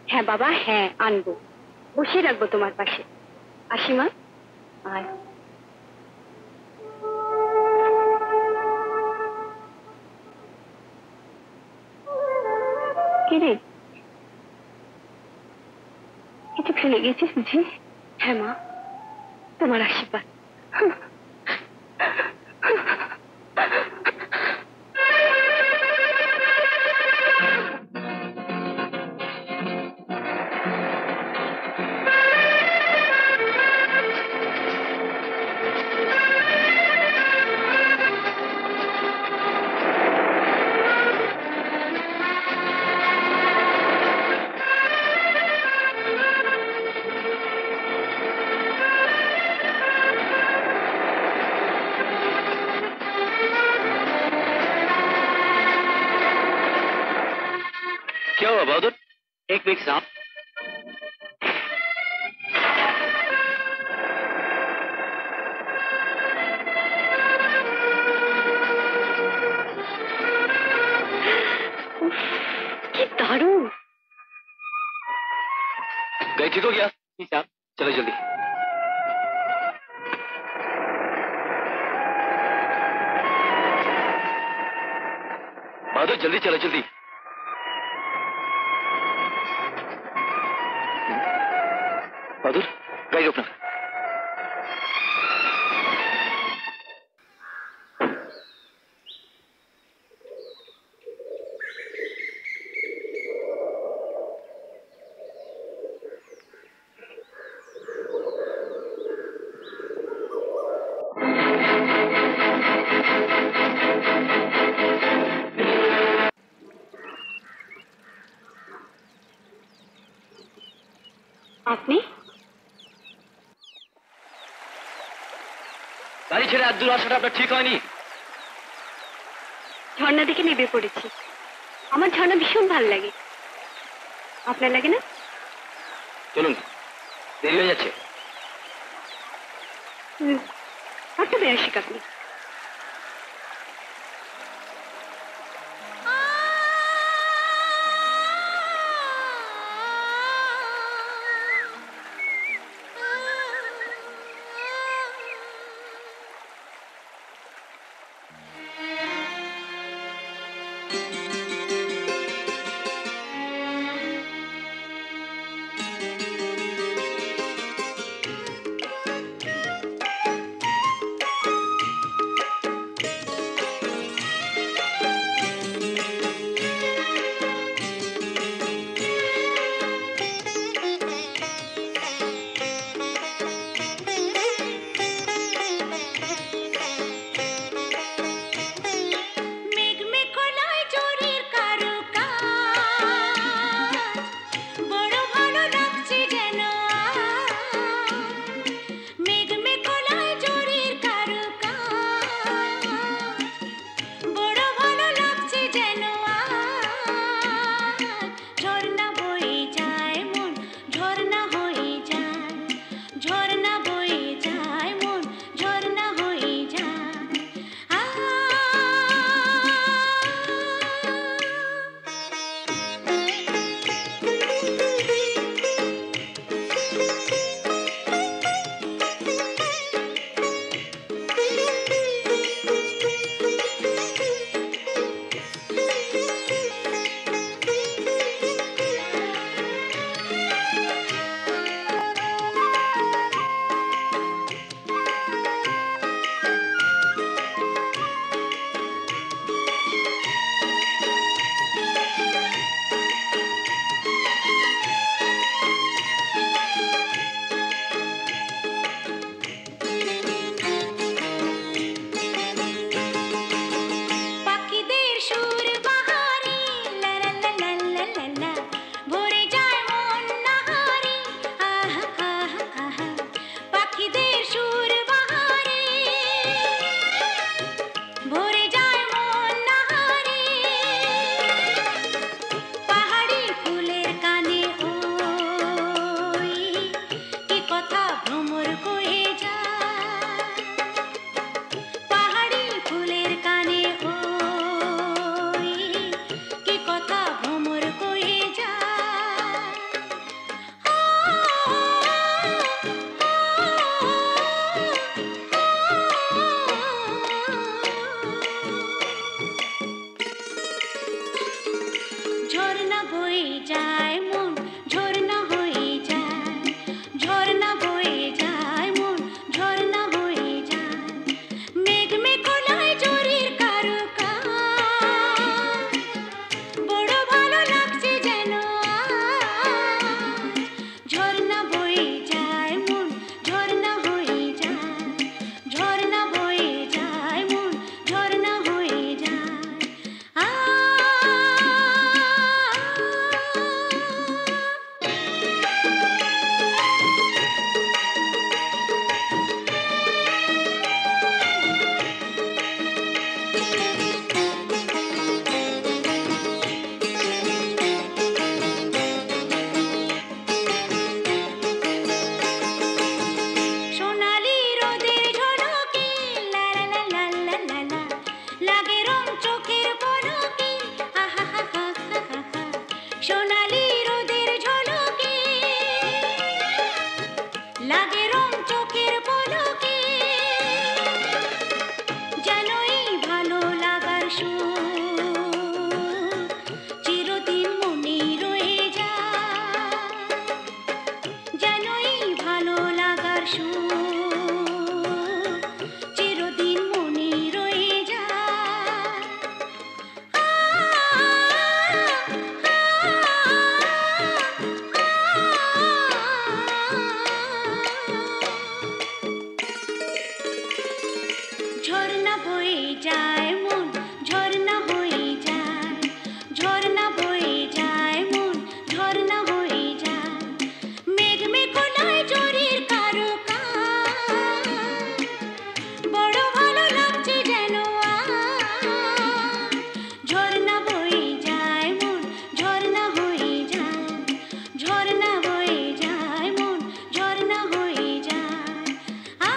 হ্যাঁ বাবা, হ্যাঁ আনবো, বসে রাখবো তোমার পাশে। আসি মা। আয়। কি রে, কিছু ফেলে গেছিস বুঝি? হ্যাঁ মা, তোমার আশীর্বাদ। क्या हुआ बहादुर? एक मिनट साहब। কি দারুণ! गाड़ी ठीक हो गया? जी साहब। चलो जल्दी। बहादुर जल्दी चलो, जल्दी। बहादुर गाड़ी रोकना। আপনি গাড়ি ছেড়ে আর দূর আসাটা আপনার ঠিক হয়নি। ঝর্ণা দেখে নেমে পড়েছি। আমার ঝর্ণা ভীষণ ভালো লাগে, আপনার লাগে না? চলুন, দেরি হয়ে যাচ্ছে। একটা বেয়াসিক আপনি। ঝর্ণা বয়ে যায় মন, ঝর্ণা হয়ে যায়, ঝর্ণা বয়ে যায় মন, ঝর্ণা হয়ে যায়। মেঘ মেঘলায় জোরের কারো কাজ, বড় ভালো লাগছে যেন আজ। ঝর্ণা বয়ে যায় মন, ঝর্ণা হয়ে যায়, ঝর্ণা বয়ে যায় মন, ঝর্ণা হয়ে যায়। আ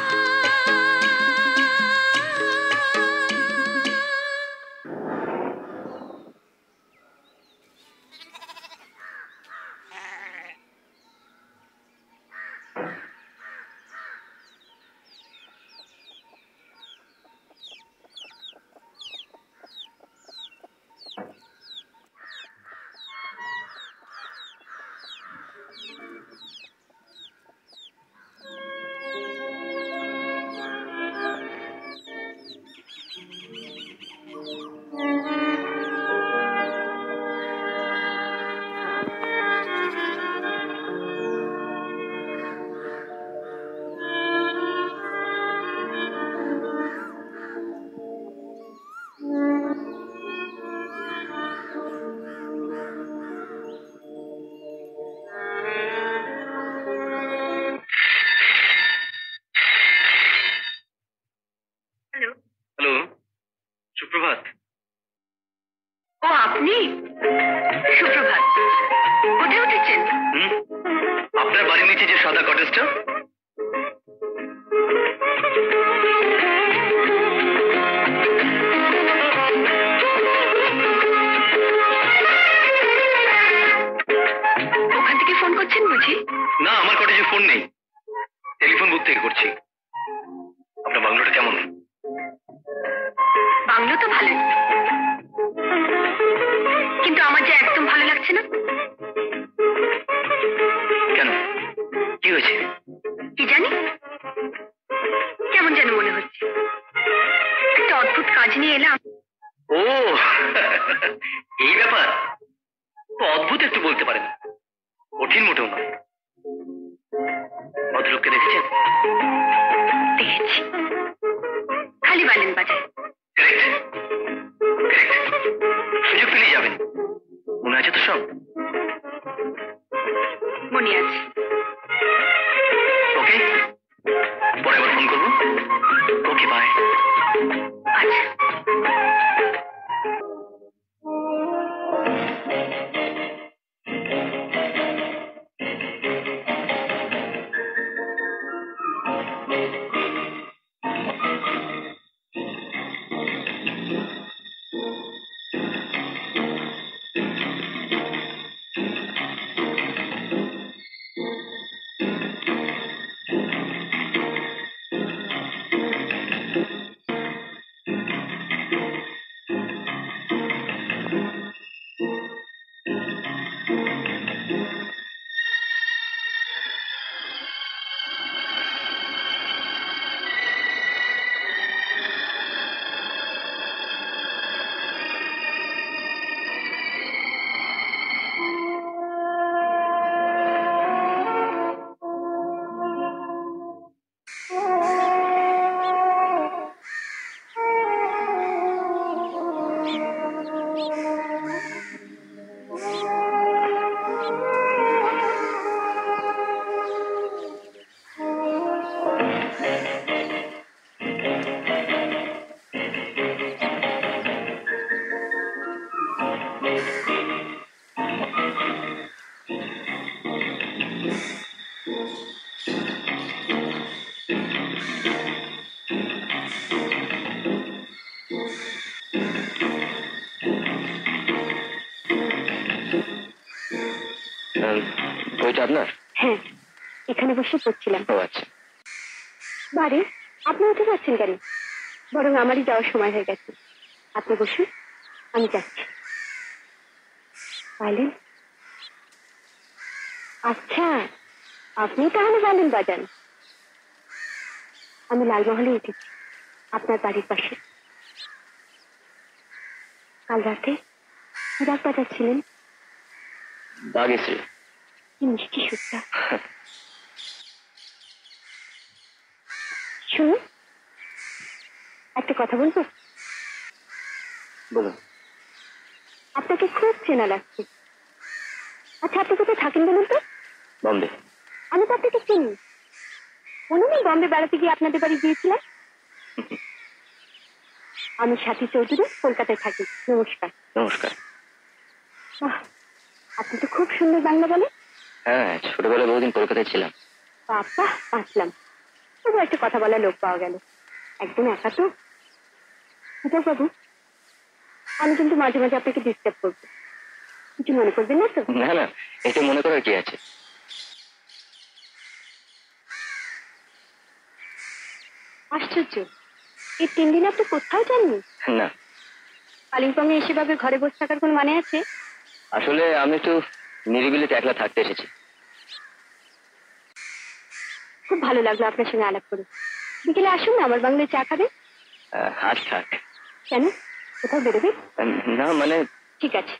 হ্যালো, সুপ্রভাত। ও আপনি? সুপ্রভাত। কোথায় উঠেছেন? আপনার বাড়ির নিচে যে সাদা কটেজটা, ওখান থেকে ফোন করছেন বুঝি? না, আমার কটেজে ফোন নেই, টেলিফোন বুথ থেকে করছি। আপনার বাংলোটা কেমন? বাংলো তো ভালো, কিন্তু আমার যে একদম ভালো লাগছে না। কেন, কি হয়েছে? কি জানি, কেমন যেন মনে হচ্ছে। একটা অদ্ভুত কাজ নিয়ে এলাম। ও এই ব্যাপার তো অদ্ভুত, একটু বলতে পারেন? কঠিন মোটেও নয়। ভদ্রলোককে দেখেছেন? দেখেছি, খালি বালেন বাজায়। Correct, correct. সুযোগ পেলেই যাবেন। মনে আছে তো সব? মনে আছে। ওকে, পরে আবার ফোন করবো। ওকে, বাই। আচ্ছা। ওইটা আপনার? হ্যাঁ, এখানে বসে পড়ছিলাম। ও আচ্ছা। বারে, আপনি উঠে যাচ্ছেন কেন? বরং আমারই যাওয়ার সময় হয়ে গেছে। আপনি বসুন, আমি যাচ্ছি। পাইলেন? আচ্ছা, আপনি তাহলে বালেন বাজান। আমি লালমহলে উঠেছি, আপনার বাড়ির পাশে। কাল রাতে কি রাগ বাজাচ্ছিলেন? দাগেছে। কি মিষ্টি সুরটা। শুনুন, এক একটা কথা বলবো? বলুন। আপনাকে খুব চেনা লাগছে। আচ্ছা, আপনি কোথায় থাকেন বলুন তো? বম্বে। আমি তো আপনাকে চিনি। মনে নেই বম্বে বেড়াতে গিয়ে আপনাদের বাড়ি গিয়েছিলাম? আমি সাথী চৌধুরী, কলকাতায় থাকি। নমস্কার। নমস্কার। বাহ, আপনি তো খুব সুন্দর বাংলা বলেন। হ্যাঁ, ছোটবেলায় বহুদিন কলকাতায় ছিলাম। বাবা, আসলাম। তবু একটা কথা বলার লোক পাওয়া গেল। একদম একা তো। সুজাক বাবু, আমি কিন্তু মাঝে মাঝে আপনাকে ডিস্টার্ব করবো, কিছু মনে করবেন না তো? না না, এতে মনে করার কি আছে? আশ্চর্য, এই 3 দিন আপনি কোথাও যাননি? না, কালিম্পংয়ে এসে ভাবে ঘরে বসে থাকার কোন মানে আছে? আসলে আমি একটু নিরিবিলিতে একলা থাকতে এসেছি। খুব ভালো লাগলো আপনার সঙ্গে আলাপ করে। বিকেলে আসুন না, আমার বাংলায় চা খাবে। আজ থাক। কেন, কোথাও বেরোবে? না মানে ঠিক আছে,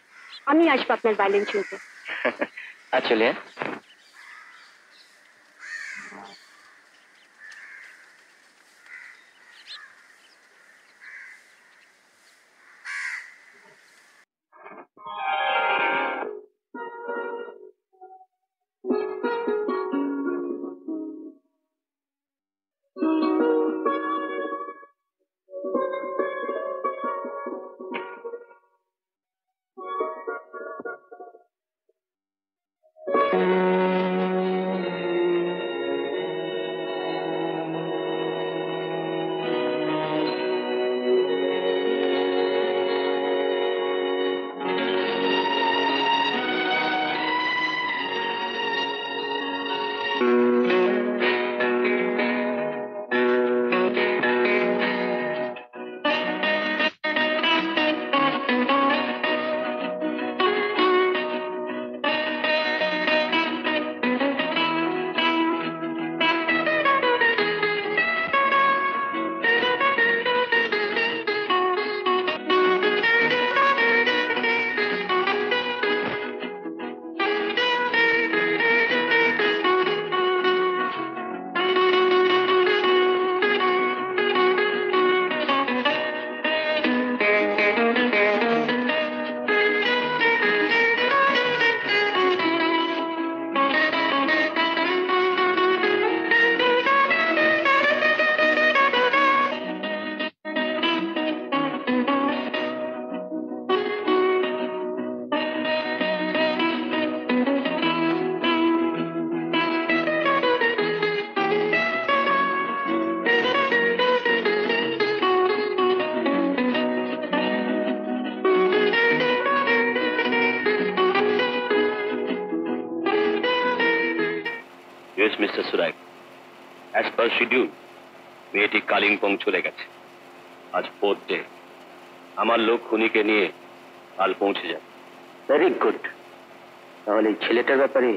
আমি আসবো আপনার ভায়োলিন শুনতে। আসলে ইয়েস মিস্টার সুরাই, অ্যাজ পার শিডিউল মেয়েটি কালিম্পং চলে গেছে। আজ 4th ডে। আমার লোক খুনিকে নিয়ে কাল পৌঁছে যাবে। Very good. তাহলে এই ছেলেটার ব্যাপারে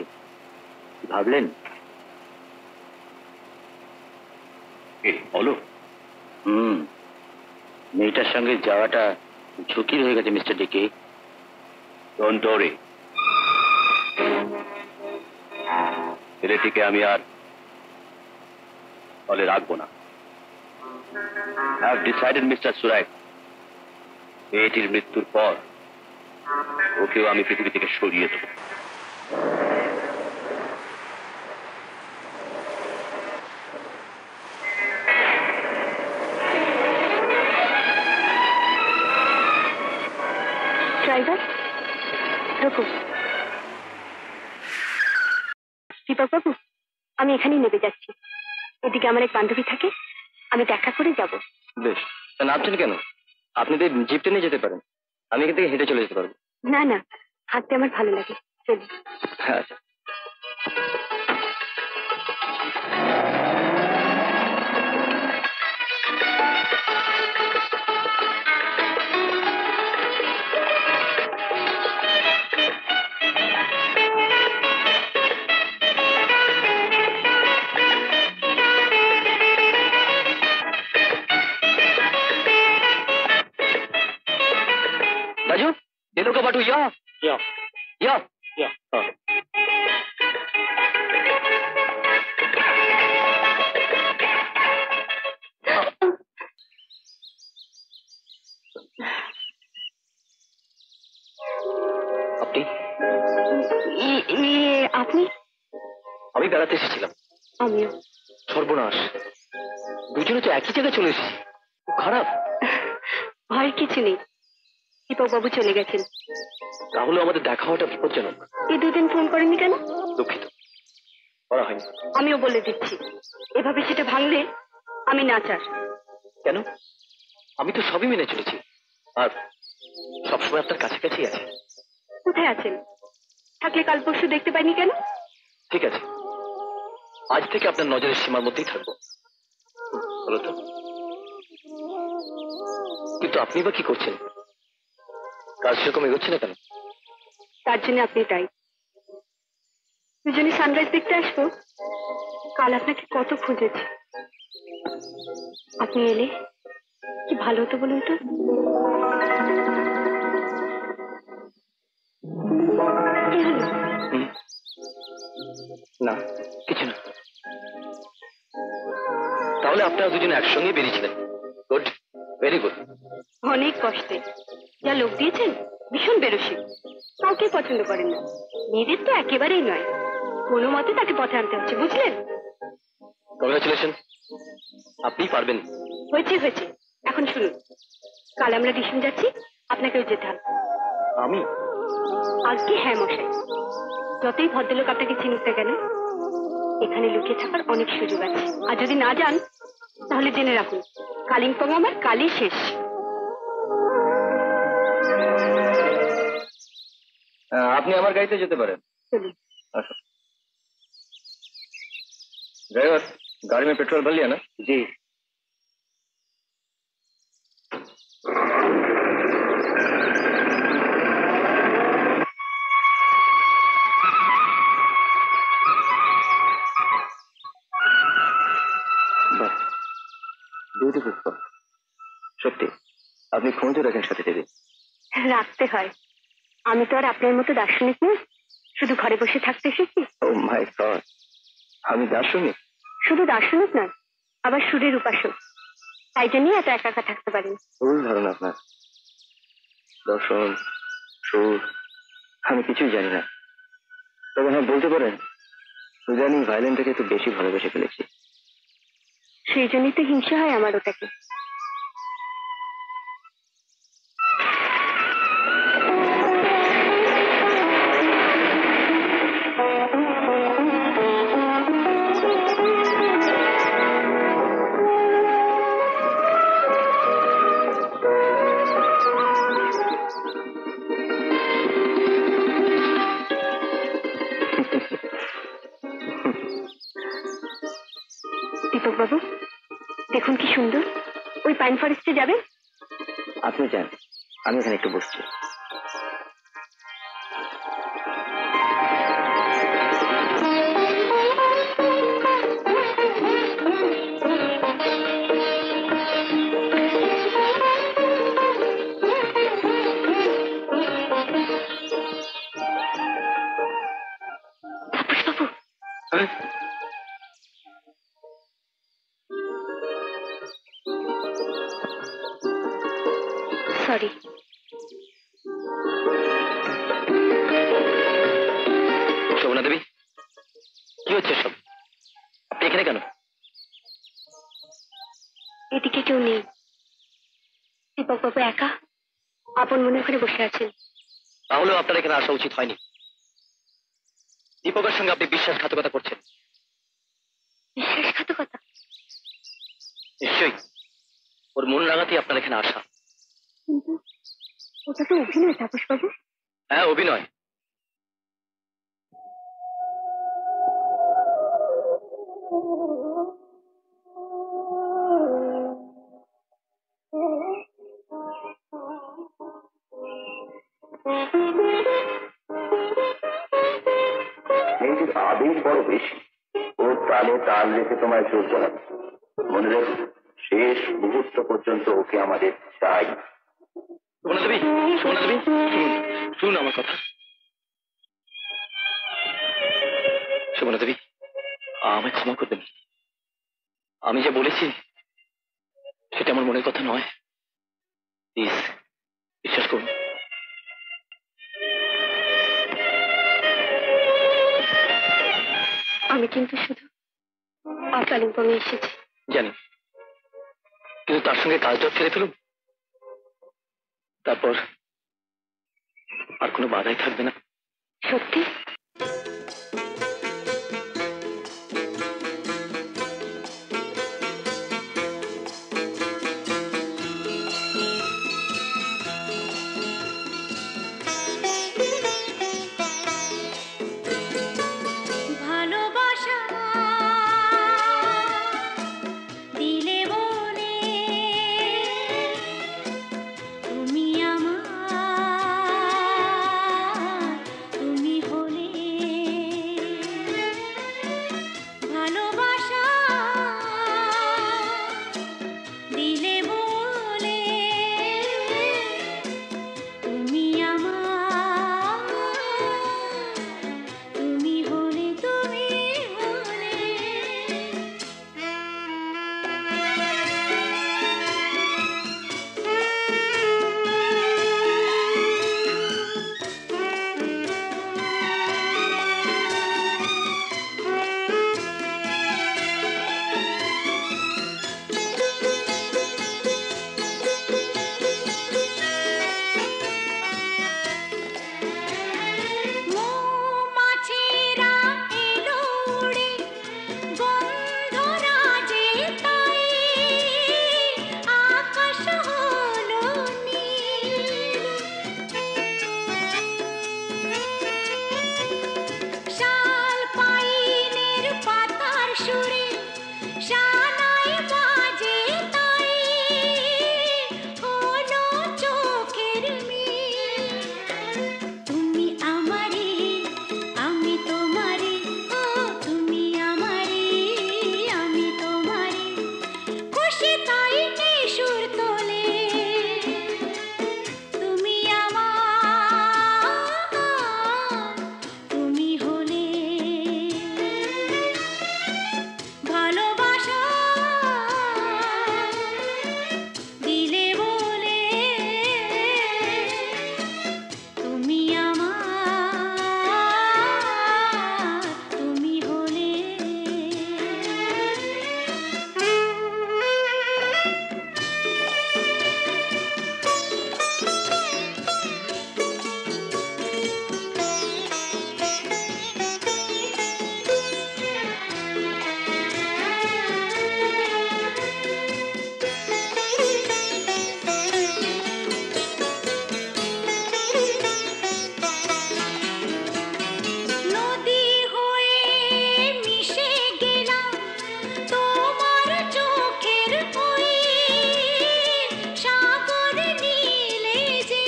কি ভাবলেন? বলো। মেয়েটার সঙ্গে যাওয়াটা ঝুঁকির হয়ে গেছে মিস্টার ডিকে। ডোন্ট ওয়ারি, ছেলেটিকে আমি আর ফলে রাখবো না। I have decided, মিস্টার সুরাই, মেয়েটির মৃত্যুর পর ওকেও আমি পৃথিবী থেকে সরিয়ে দেবো। ড্রাইভার, রুকো। দীপক বাবু, আমি এখানেই নেমে যাচ্ছি। এদিকে আমার এক বান্ধবী থাকে, আমি দেখা করে যাব। বেশ, তা নামছেন কেন? আপনি তো জিপটা নিয়ে যেতে পারেন, আমি এখান থেকে হেঁটে চলে যেতে পারবো। না না, হাঁটতে আমার ভালো লাগে, চলি। আচ্ছা। राजू, ये लोग का बाटू या या हाँ। আপনি? আপনি? আমি বেড়াতে এসেছিলাম। আমিও। সর্বনাশ, দুজনে তো একই জায়গায় চলে এসেছি। খুব খারাপ। ভয়ের কিছু নেই, দীপক বাবু চলে গেছেন। তাহলে আমাদের দেখা হওয়াটা বিপজ্জনক। এই দুদিন ফোন করেননি কেন? দুঃখিত, করা হয়নি। আমিও বলে দিচ্ছি, এভাবে সেটা ভাঙলে আমি নাচার। কেন? আমি তো সবই মেনে চলেছি, আর সবসময় আপনার কাছাকাছি আছে। কোথায় আছেন? থাকলে কাল পরশু দেখতে পাইনি কেন? ঠিক আছে, আজ থেকে আপনার নজরের সীমার মধ্যেই থাকবো। বলো তো, কিন্তু আপনি বা কি করছেন? কাজ সেরকম এগোচ্ছে না কেন? তার জন্য আপনি তাই। দুজনে সানরাইজ দেখতে আসবো। কাল আপনাকে কত খুঁজেছি, আপনি এলে কি ভালো হতো বলুন তো। কি হলো? না, কিছু না। তাহলে আপনারা দুজনে একসঙ্গে বেরিয়েছিলেন। Good, very good. অনেক কষ্টে। যা লোক দিয়েছেন, ভীষণ বেরসি। কাউকে পছন্দ করেন না, মেয়েদের তো একেবারেই নয়। কোনো মতে তাকে পথে আনতে হচ্ছে, বুঝলেন? কংগ্রাচুলেশন, আপনি পারবেন। হয়েছে হয়েছে, এখন শুনুন। কাল আমরা ডিসিশন যাচ্ছি, আপনাকেও যেতে হবে। আমি? আজকে হ্যাঁ মশাই। যতই ভদ্রলোক আপনাকে চিনুক না কেন, এখানে লুকিয়ে থাকার অনেক সুযোগ আছে। আর যদি না যান, তাহলে জেনে রাখুন, কালিম্পং আমার কালই শেষ। আপনি আমার গাড়িতে যেতে পারেন। চলুন। আসুন। ड्राइवर, गाड़ी में पेट्रोल भर लिया ना? জি। বাহ, বিউটিফুল স্পট। সত্যি আপনি খোঁজও রাখেন সাথে দেবে। রাখতে হয়, আমি তো আর আপনার মতো দার্শনিক নই, শুধু ঘরে বসে থাকতে এসেছি। ও মাই গড, আমি দার্শনিক? শুধু দার্শনিক নয়, আবার সুরের উপাসক। তাই জন্যই এত একা একা থাকতে পারেন। ভুল ধারণা আপনার। দর্শন, সুর, আমি কিছুই জানি না। তবে হ্যাঁ, বলতে পারেন ইদানিং ভায়োলিনটাকে একটু বেশি ভালোবেসে ফেলেছি। সেই জন্যই তো হিংসা হয় আমার ওটাকে। দীপক বাবু, দেখুন কি সুন্দর। ওই পাইন ফরেস্টে যাবেন? আপনি যান, আমি এখানে একটু বসছি। তাপস বাবু, সরি। শোভনা দেবী, কি হচ্ছে সব? আপনি এখানে কেন? এদিকে কেউ নেই। দীপক বাবু একা আপন মনে করে বসে আছেন। তাহলেও আপনার এখানে আসা উচিত হয়নি। দীপকের সঙ্গে আপনি বিশ্বাসঘাতকতা করছেন। বিশ্বাসঘাতকতা? নিশ্চয়ই, ওর মন রাঙাতেই আপনার এখানে আসা। কিন্তু ওটা তো অভিনয় তাপস বাবু। হ্যাঁ, অভিনয়। মেয়েটির আবেগ বড় বেশি, ওর তালে তাল রেখে তোমায় জোর করাচ্ছে। মনে রেখো, শেষ মুহূর্ত পর্যন্ত ওকে আমাদের চাই। শোভনা দেবী, শোভনা দেবী, শুনুন, শুনুন আমার কথা। শোভনা দেবী, আমায় ক্ষমা করবেন। আমি যা বলেছি সেটা আমার মনের কথা নয়। প্লিজ বিশ্বাস করুন। আমি কিন্তু শুধু অকালীন কমে এসেছি। জানি, কিন্তু তার সঙ্গে কাজটা ছেড়ে ফেলুন, তারপর আর কোনো বাধাই থাকবে না। সত্যি? ভালোবাসা দিলে বলে তুমি আমার, তুমি হলে ভালোবাসা দিলে বলে তুমি আমার, তুমি হলে, তুমি হলে মৌমাছিরা এলো উড়ে গন্ধরাজে তাই আকাশ হলো নীল, শাল পাইনের পাতার সুরে শানাই বাজে তাই হলো চোখের মিল। তুমি আমারে, আমি তোমারে, ও তুমি আমারে, আমি তোমারে, খুশি তাই সুর তোলে তুমি আমার, তুমি হলে ভালোবাসা দিলে বলে তুমি আমার, তুমি হলে নদী হয়ে মিশে গেলাম তোমার চোখের ওই সাগর নীলে যে,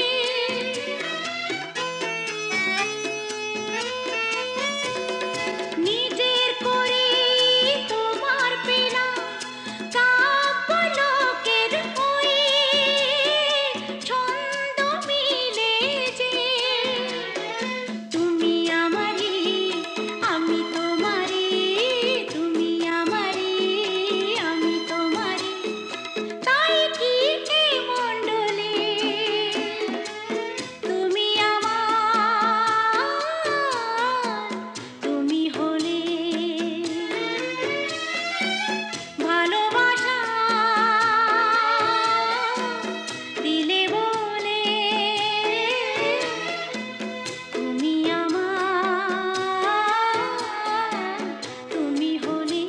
নিজের করে তোমার পেলাম কাব্য লোকের ওই ছন্দ মিলে যে, তুমি আমারে, আমি তোমারে, তুমি আমারে, আমি তোমারে, তাই কি এ মণ্ডলে তুমি আমার, তুমি হলে ভালোবাসা দিলে বলে তুমি আমার, তুমি হলে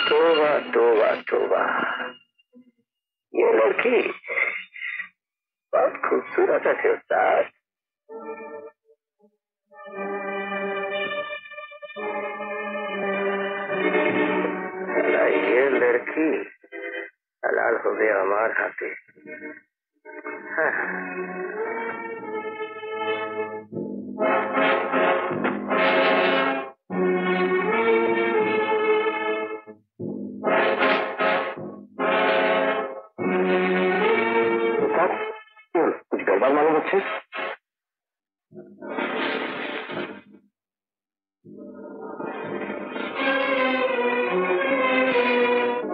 तोबा तोबा तोबा, ये लड़की बहुत खूबसूरत है उस्ताद। দেখি লাল হবে আমার হাতে। হ্যাঁ, कुछ गड़बड़ मालूम হচ্ছে।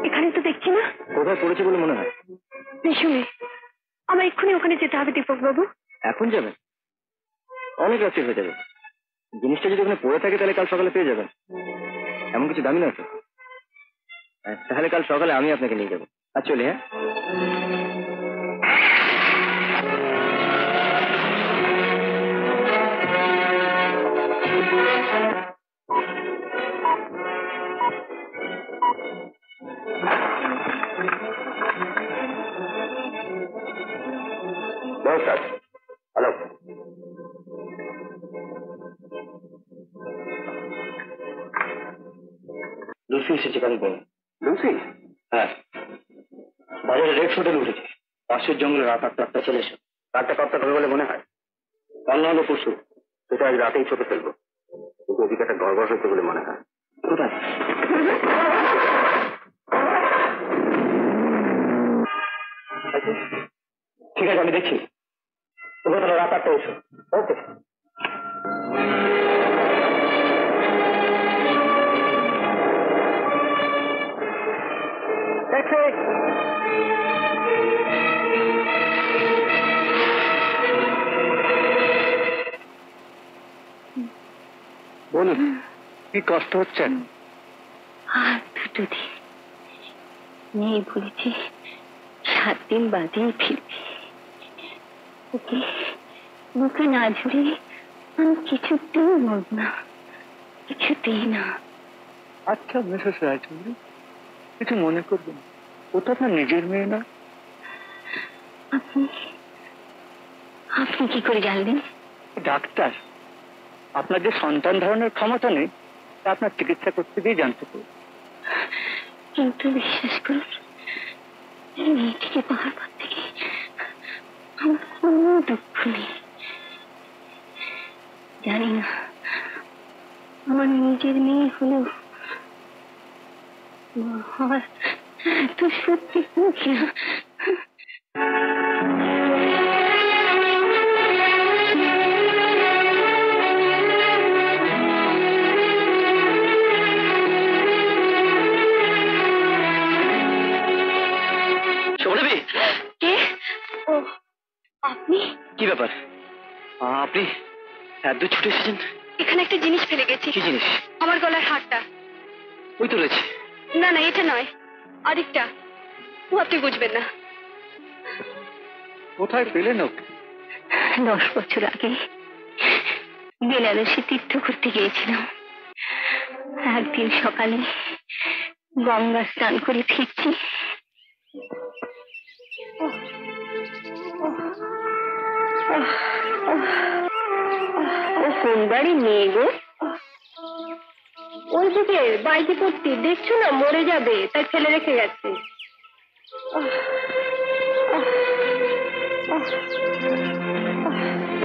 এখানে তো দেখছি না। কোথায় পড়েছে বলে মনে হয়? রেশমে, আমার এক্ষুনি ওখানে যেতে হবে দীপক বাবু। এখন যাবেন? অনেক রাত্রি হয়ে যাবে। জিনিসটা যদি ওখানে পড়ে থাকে তাহলে কাল সকালে পেয়ে যাবেন। এমন কিছু দামি নয় তো। তাহলে কাল সকালে আমি আপনাকে নিয়ে যাবো। আর চলি। হ্যাঁ, নমস্কার। হ্যালো, লুসি এসেছে কালিম্পং। লুসি? হ্যাঁ, বাজারে রেড হোটেল উঠেছে। পাশের জঙ্গলে রাত 8টা চলে এসো। রাতটা কতটা হবে বলে মনে হয়? কাল না হলে পরশু। সেটা আজ রাতেই ছোট ফেলবো, কিন্তু ওদিকে একটা গড়বড় হচ্ছে বলে মনে হয়। কোথায়? ঠিক আছে, আমি দেখছি। তোমরা তাহলে রাত 8টায় এসো। ওকে। বলুন, কি কষ্ট হচ্ছে? আর দুটো দিন নেই বলেছি, 7 দিন বাদেই ফিরবি। ওকে বুকে না ঝুড়ে আমি কিছুতেই মরব না, কিছুতেই না। আচ্ছা মিসেস রায়চৌধুরী, কিছু মনে করবেন, ও তো আপনার নিজের মেয়ে না। আপনি আপনি কি করে জানলেন? ডাক্তার, আপনার যে সন্তান ধারণের ক্ষমতা নেই তা আপনার চিকিৎসা করতে গিয়ে জানতে পারি। কিন্তু বিশ্বাস করুন, এই মেয়েটিকে পাওয়ার পর থেকে আমার কোনো দুঃখ নেই। জানি না আমার নিজের মেয়ে হলেও আমার এত সত্যি কি না। কে? ও আপনি? কি ব্যাপার, আপনি এত ছুটে এসেছেন? এখানে একটা জিনিস ফেলে গেছি। কি জিনিস? আমার গলার হারটা। ওই তো রয়েছে। না না, এটা নয়, আরেকটা। ও আপনি বুঝবেন না। কোথায় পেলেন ওকে? 10 বছর আগে বেনারসি তীর্থ করতে গিয়েছিলাম। একদিন সকালে গঙ্গা স্নান করে ফিরছি, ও কোন বাড়ি মেয়ে গো? ওই দিকে বাইকে পড়তে দেখছো না, মরে যাবে তাই ফেলে রেখে গেছে।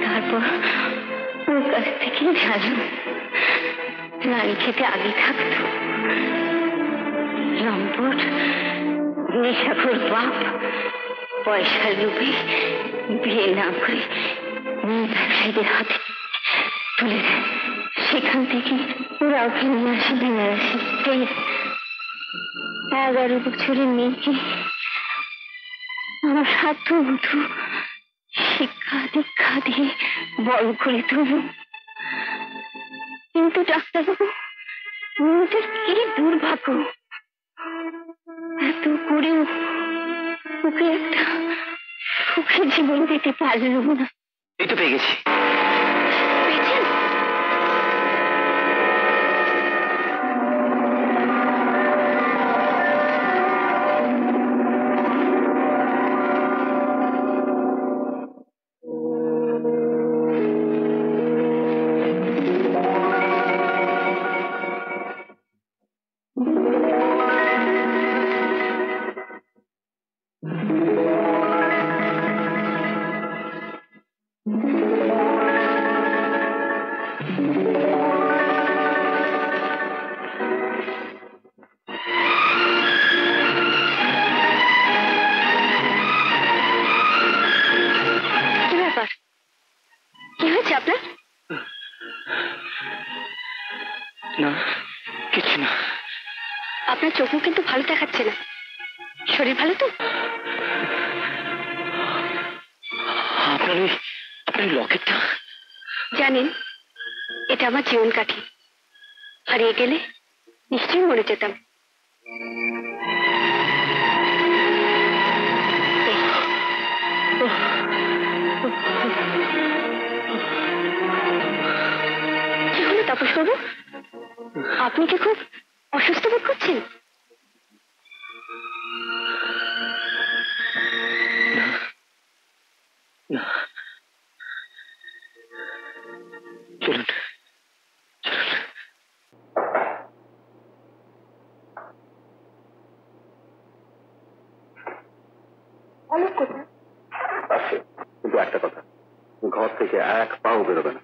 তারপর ওর কাছ থেকে জানলাম রানী খেতে আগে থাকতো। লম্পট নেশাখোর বাপ পয়সার লোভে বিয়ে না করে ব্যবসায়ীদের হাতে তুলে দেয়। সেখান থেকে ওরা ওকে নিয়ে আসে বেনারসিতে। 11 বছরের মেয়েকে আমার সাধ্য মতো শিক্ষা দীক্ষা দিয়ে বড় করে তুলব। কিন্তু ডাক্তারবাবু, মেয়েটার কি দুর্ভাগ্য, এত করেও ওকে একটা সুখের জীবন দিতে পারল না। এই তো পেয়ে গেছি। পেয়েছেন? আপনার চোখ মুখ কিন্তু ভালো দেখাচ্ছে না। শরীর ভালো তো? আপনার আপনার লকেটটা জানেন, এটা আমার জীবন কাঠি। হারিয়ে গেলে নিশ্চয়ই মরে যেতাম। কি হলো তাপস বাবু? আপনি কি খুব অসুস্থ বোধ করছেন? চলুন। অনেক কথা আছে, কিন্তু একটা কথা, ঘর থেকে এক পাও বেরোবে না।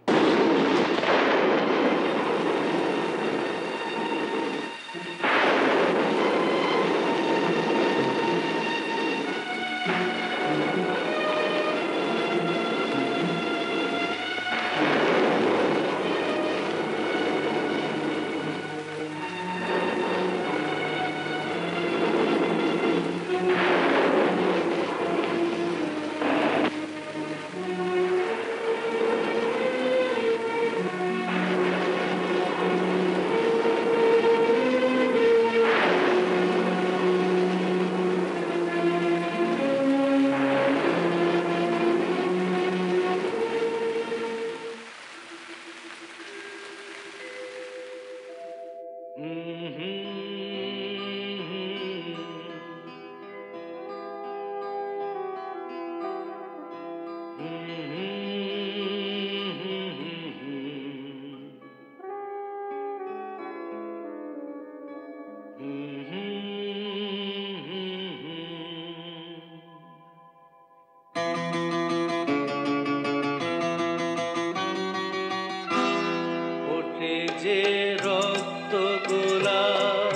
ওঠে যে রক্ত গোলাপ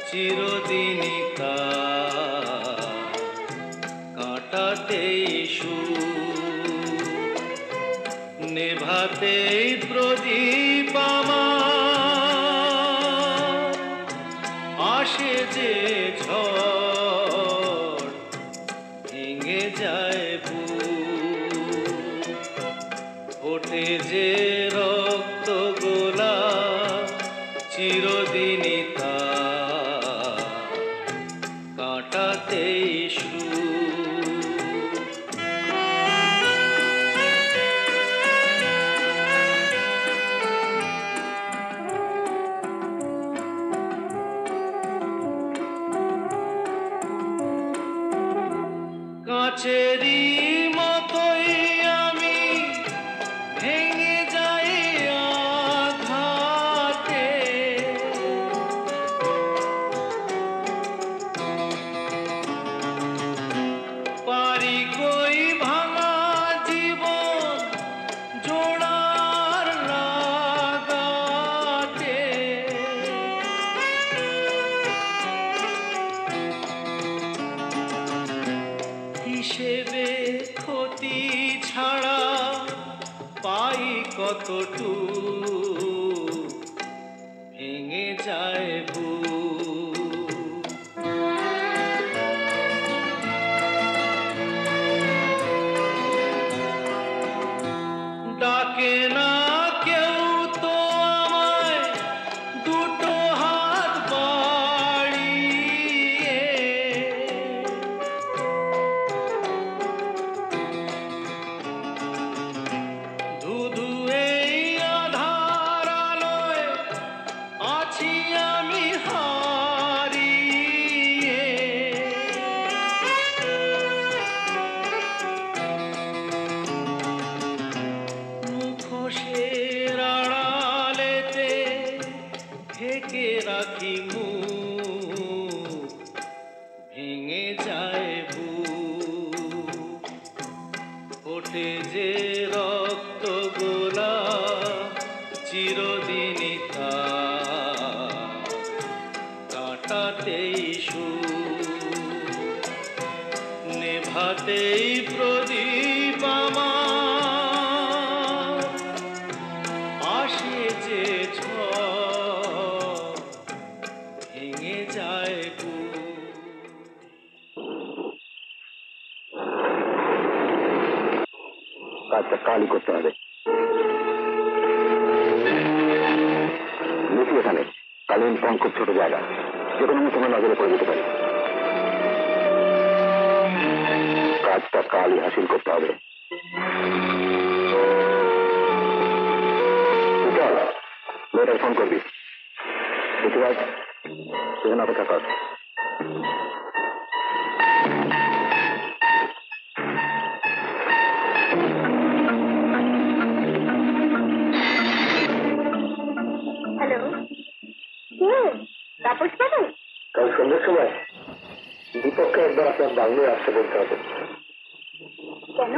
চিরদিনই তার, কাঁটাতেই সুর, নেভাতেই প্রদীপ আমার, আসে যে ঝড় ভেঙে যায় বুক। ওঠে যে রক্ত গোলাপ চিরদিনই তার, কাঁটাতেই সুর। কাঁচেরই মতোই আমি ভেঙে যাই আঘাতে, পারি কই ভাঙা জীবন জোড়ার লাগাতে। হিসেবে ক্ষতি ছাড়া পাই কতটুকু, ভেঙে যায় বুক। ডাকে না কেউ তো আমায় দুটো হাত বাড়িয়ে, ধুধু এই আধার আলোয় আছি আমি হারিয়ে। মুখোশের আড়ালেতে ঢেকে রাখি মুখ, ভেঙে যায় বুক। ওঠে যে রক্ত গোলাপ চিরদিনই তার, কাঁটাতেই সুর, নেভাতেই প্রদীপ আমার, আসে যে ঝড় ভেঙে যায়। কাজটা কালই করতে হবে। লুচি এখানে কালিম্পং খুব ছোট জায়গা, যে কোনো তোমার নজরে পড়ে যেতে পারে। কাজটা কালই হাসিল করতে হবে। চল, মেয়েটার ফোন করবি। বুঝতে পারছ, সেখানে অপেক্ষা কর। হ্যালো, কে তাপস বাবু? কাল সন্ধ্যের সময় দীপককে একবার আপনার বাংলায় আসতে বলতে হবে। কেন?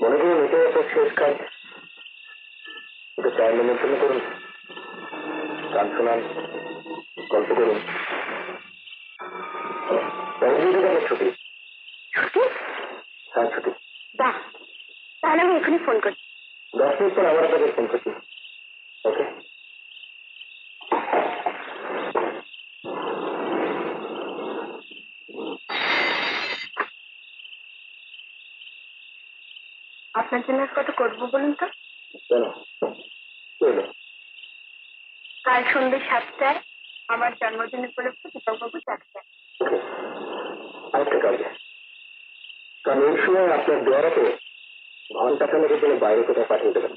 মনে করুন এটা আপনার শেষ কাজ। ওকে চায়ের নিমন্ত্রণ করুন, গান শোনান, গল্প করুন। ছুটি? ছুটি? হ্যাঁ, ছুটি। বাহ, তাহলে আমি এখনই ফোন করছি। 10 মিনিট পর আমার আপনাকে ফোন করছি। ওকে। আপনার জন্য কত করবো বলুন তো? কেন? কাল সন্ধ্যে 7টায় আমার জন্মদিন উপলক্ষে দীপকবাবু ডাকছেন। আরেকটা কাজ, কারণ এই সময় আপনার দেওয়ারাতে ঘন্টা খানেকের জন্য বাইরে কোথাও পাঠিয়ে দেবেন।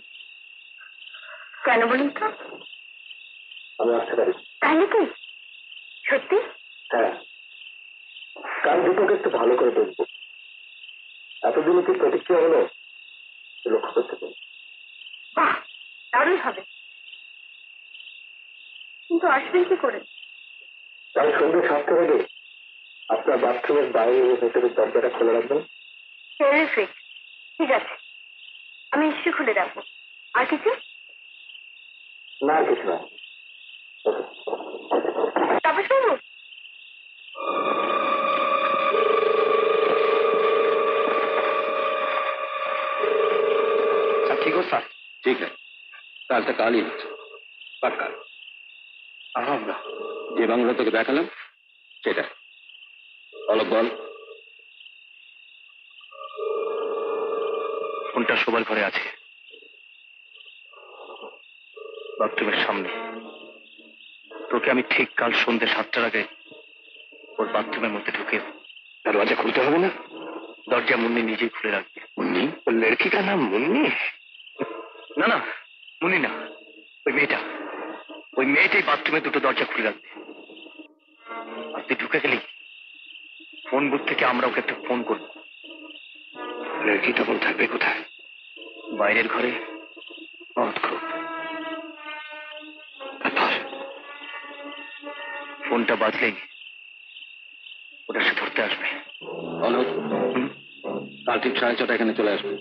কেন বলুন তো? আমি আসতে পারি। তাহলে কি সত্যি? হ্যাঁ, কাল দীপক একটু ভালো করে দেখবো। এতদিনে কি প্রতিক্রিয়া হলো লক্ষ্য করতে পারি। বাহ, দারুণ হবে। কিন্তু আসবেন কি করে? কাল সন্ধ্যে 7টার আগে আপনার বাথরুমের বাইরে ভেতরের দরজাটা খোলা রাখবেন। টেরিফিক, ঠিক আছে, আমি নিশ্চয়ই খুলে রাখবো। আর কিছু? না, আর কিছু না। তাপস বাবু, ठीक हो सर? ठीक है, কাজটা কালই হচ্ছে, পাক্কা। আমরা যে বাংলা তোকে দেখালাম সেটা অলক বল। ফোনটা শোবার ঘরে আছে, বাথরুমের সামনে। তোকে আমি ঠিক কাল সন্ধ্যে 7টার আগে ওর বাথরুমের মধ্যে ঢুকে দরজা খুলতে হবে না। দরজা মুন্নি নিজেই খুলে রাখবে। মুন্নি? ওর লড়কি কা নাম মুন্নি? না না, মুন্নি না, ওই মেয়েটাই বাথরুমে দুটো দরজা খুলে রাখবে। আর তুই ঢুকে গেলি ফোন বুথ থেকে আমরা ওকে একটা ফোন করব। লড়কি তখন থাকবে কোথায়? বাইরের ঘরে। খুব ফোনটা বাজলেই ওটা সে ধরতে আসবে। অলোক, কাল ঠিক 6:30 এখানে চলে আসবে।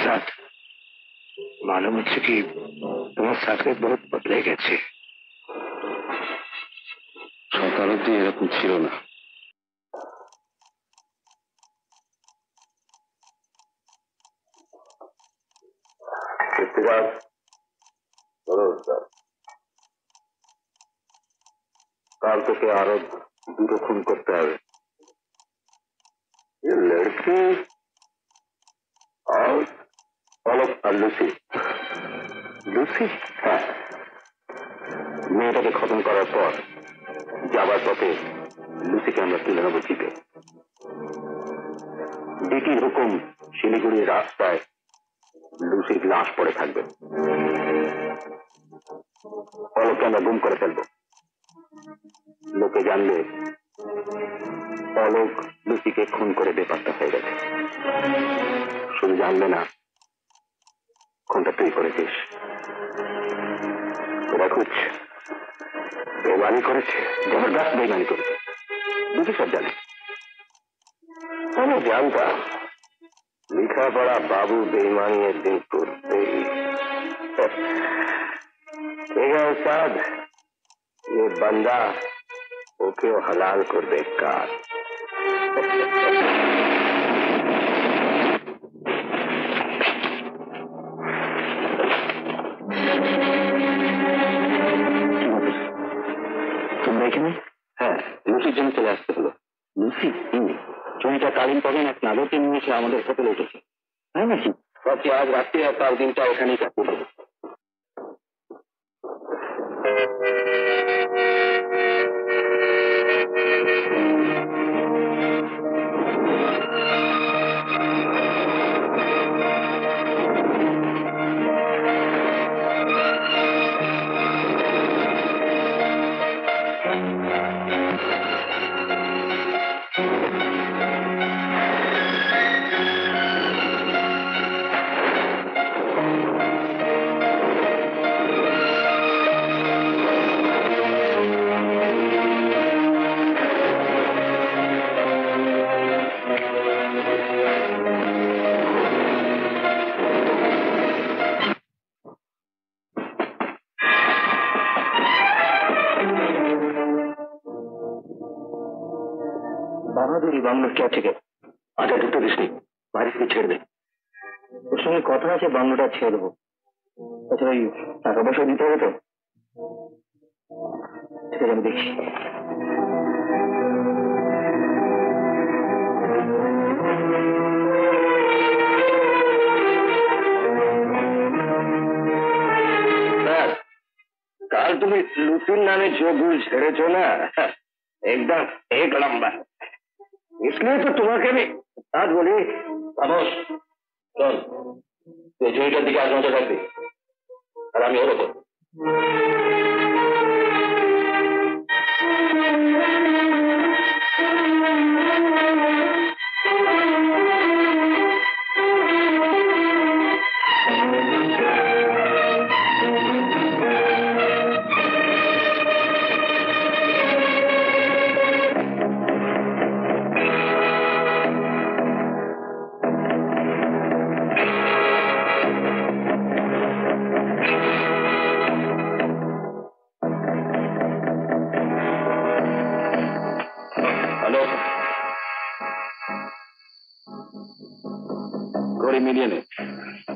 साथ मालूम হচ্ছে কি তোমার সাকরেত বহুত বদলে গেছে। সকাল অব্দি এরকম ছিল না। কাল থেকে আরো 2টো খুন করতে হবে। ये लड़की और অলক আর লুসি। লুসি? হ্যাঁ, মেয়েটাকে খতম করার পর যাবার পথে লুসিকে আমরা তুলে নেবো জিপে। ডিটির হুকুম, শিলিগুড়ির রাস্তায় লুসির লাশ পড়ে থাকবে। অলককে আমরা গুম করে ফেলবো। লোকে জানলে অলক লুসিকে খুন করে বেপাত্তা হয়ে গেছে। শুধু জানবে না খুনটা তুই করেছিস। ওরা কুছ বেমানি করেছে, জবরদস্ত বেমানি করেছে। লুসি সব জানে। আমি জানতাম लिखा पड़ा बाबू बेईमानी एक दिन करते ही। ठीक है उस्ताद, ये बंदा ओके हलाल कर दे कार। বলছি জমিটা কালিম্পংয়ের এক নাগরকে নিয়ে এসে আমাদের হোটেলে এসেছে, তাই নাকি? ভাবছি আজ রাত্রে আর তার দিনটা এখানেই কাটিয়ে দেবো। বাহাদুরি বাংলোর কে থেকে আচ্ছা ঢুকতে দিস নি, বাইরে থেকে ছেড়ে দে। ওর সঙ্গে কথা আছে, বাংলোটা ছেড়ে দেবো। আচ্ছা ওই টাকা পয়সা দিতে হবে তো? ঠিক আছে, আমি দেখছি। কাল তুমি লুতুর নামে जो गुल ছেড়েছো না, একদম এক লম্বা। इसलिए तो তোমাকে আমি আজ বলি খামোশ, চল তুই জমিটার দিকে আজ নজর রাখবি আর আমি ওর ওপর। ঘড়ি মিলিয়ে নে,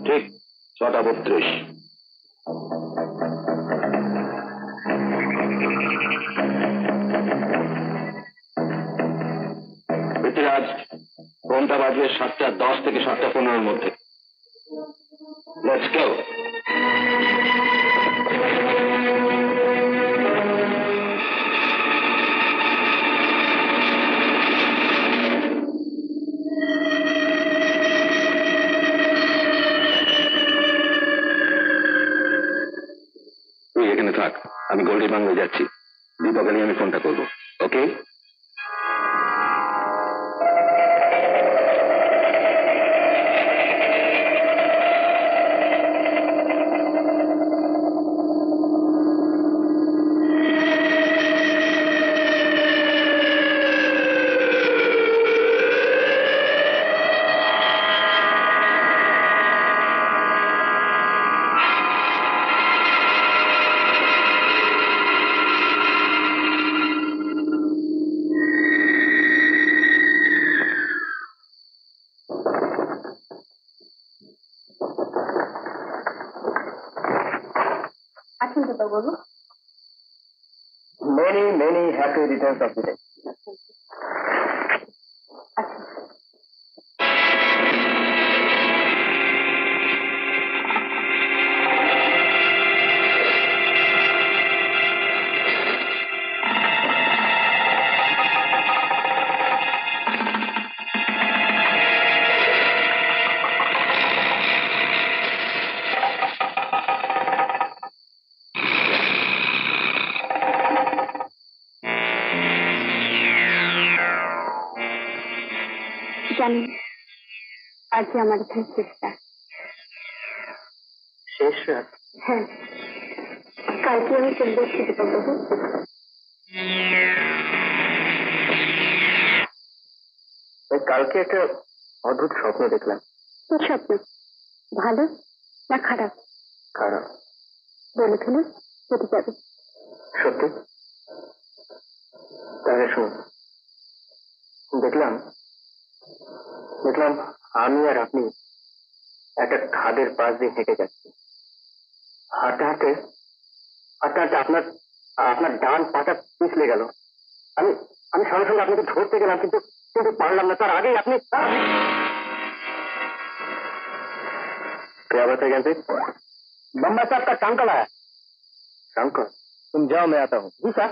ঠিক 6:32। পৃথ্বীরাজ, ফোনটা বাজবে 7:10 থেকে 7:15 মধ্যে। Let's go. তুই এখানে থাক, আমি গোল্ডি বাংলায় যাচ্ছি। দীপকে নিয়ে আমি ফোনটা করবো, ওকে? Many happy returns of the day. জানি আজ আমার এখানে শেষ রাত। শেষ রাত? হ্যাঁ, কালকে আমি চলে যাচ্ছি দীপকবাবু। কালকে একটা অদ্ভুত স্বপ্ন দেখলাম। কি স্বপ্ন? ভালো না খারাপ? খারাপ। বলে ফেলুন, যেতে যাবে। সত্যি? তাহলে শোন। দেখলাম আমি আর আপনি একটা খাদের পাশ দিয়ে হেঁটে যাচ্ছি। হাঁটতে হাঁটতে আপনার ডান পাটা পিছলে গেল। আমি সঙ্গে সঙ্গে আপনাকে ধরতে গেলাম, কিন্তু কিন্তু পারলাম না। তার আগেই আপনি क्या बात है ज्ञान बम्बा साहब का टंकल है। टंकल? तुम जाओ, मैं आता हूँ। जी सर।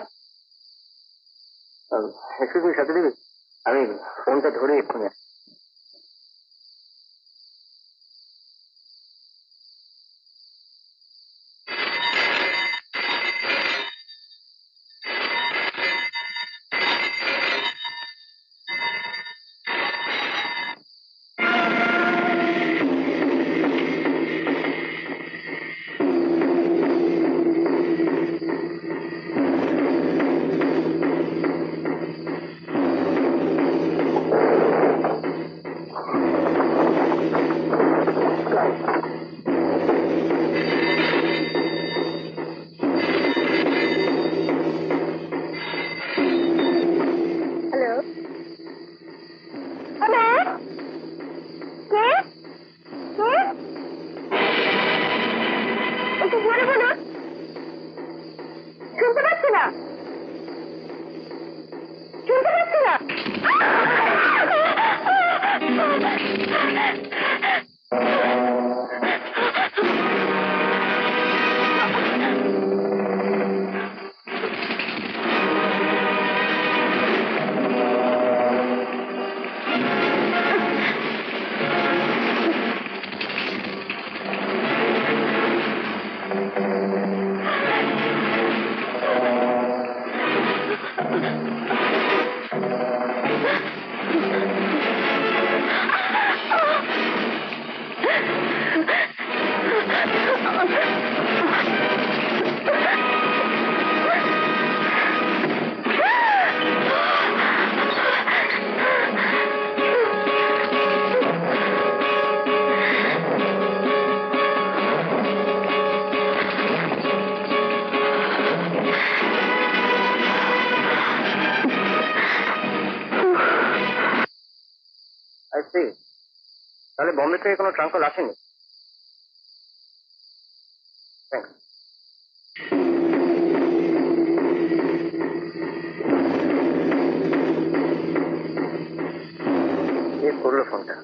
एक्सक्यूज मी सत्यदेवी, আমি ফোনটা ধরে এক্ষুনি আসছি। তাহলে বম্বে থেকে কোনো ট্রাঙ্কল আসেনি? করলো ফোনটা।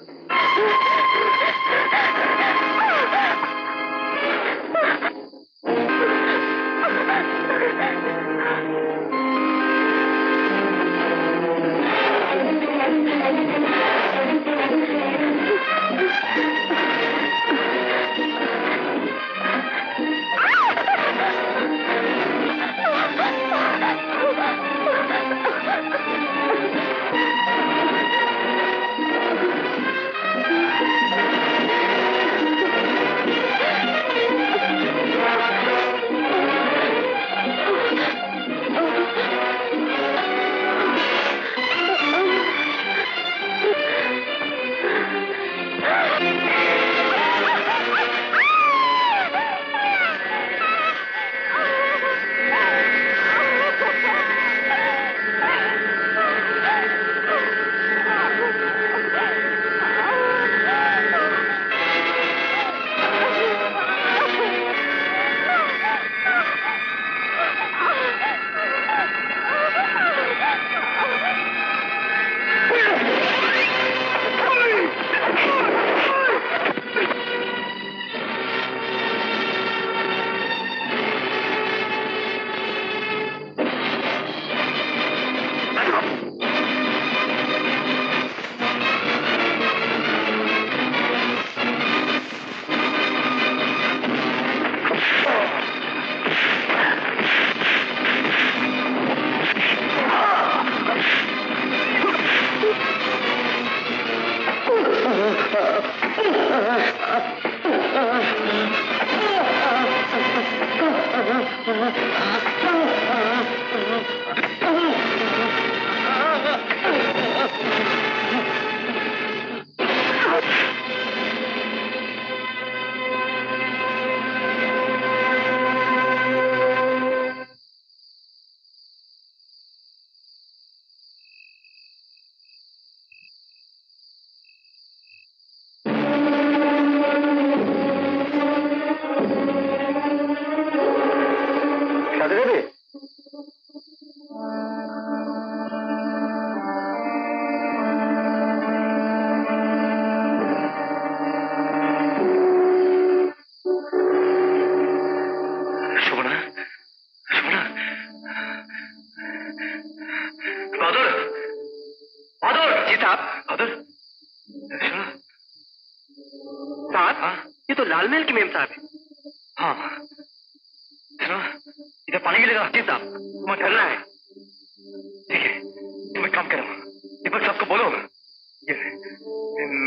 तालमेल की मेम साहब है। हाँ सुनो, इधर पानी मिलेगा? जी साहब, तुम्हें चलना है। ठीक है, तुम एक काम करो, दीपक साहब को बोलो ये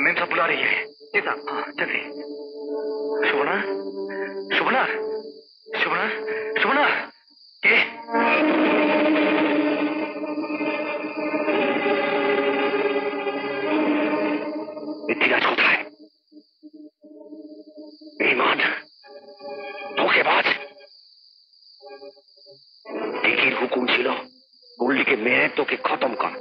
मेम साहब बुला रही है। जी साहब। हाँ जल्दी। शोभना, शोभना, शोभना, शोभना, ये धीराज होता है, बेईमान, धोखेबाज। টিকির হুকুম ছিল গুল্লিকে মেরে তোকে খতম কর।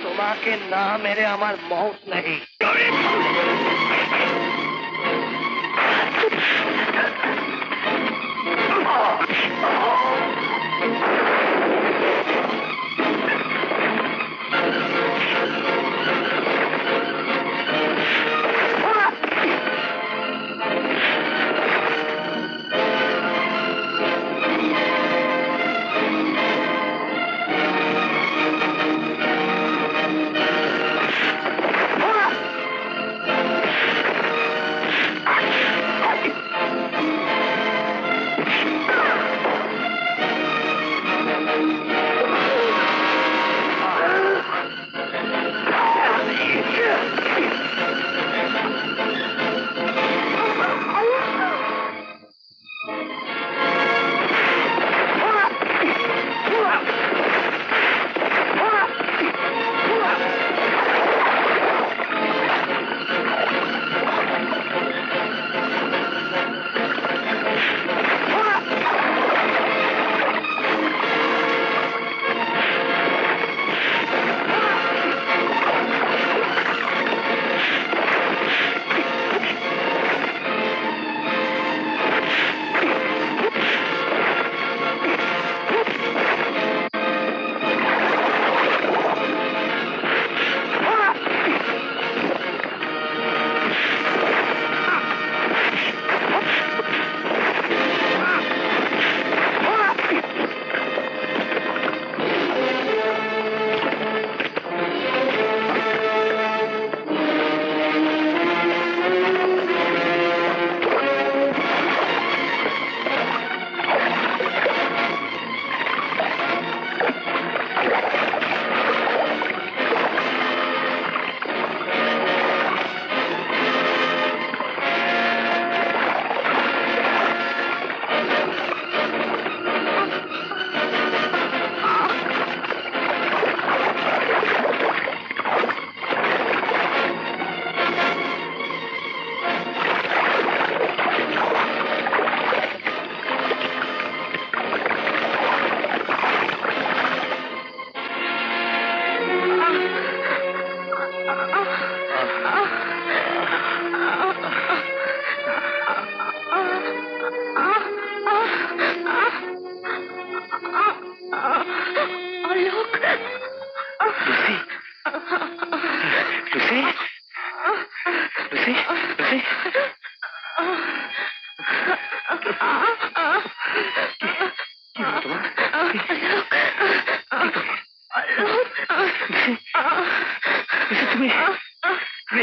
তোমাকে না মেরে আমার মৌত নেই।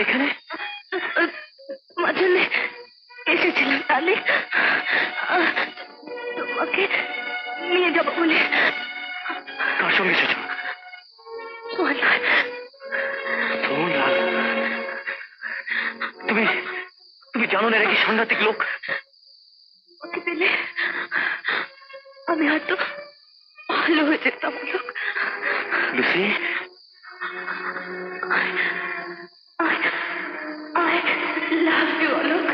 এখানে এসেছিলাম সাংঘাতিক লোক। ওকে পেলে আমি হয়তো ভালো হয়ে যেতাম লোক। Lucy, I love you, Alok.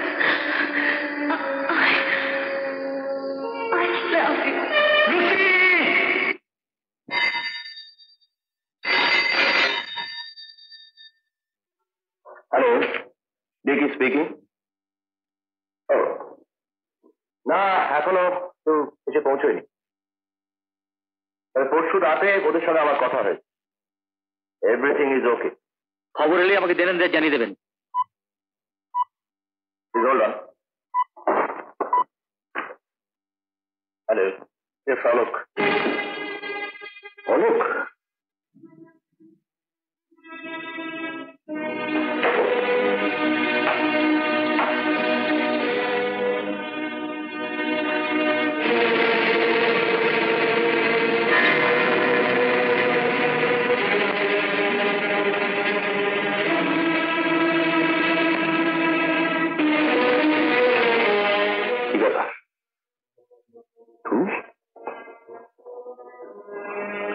I love you. Hello, Dicky speaking. ও না, এখনো তো এসে পৌঁছয়নি। পরশু রাতে ওদের সাথে আমার কথা হয়েছে। Everything is okay. খবর এলে আমাকে জানিয়ে দেবেন। Hold on. Hello. Yes, Alok. Alok?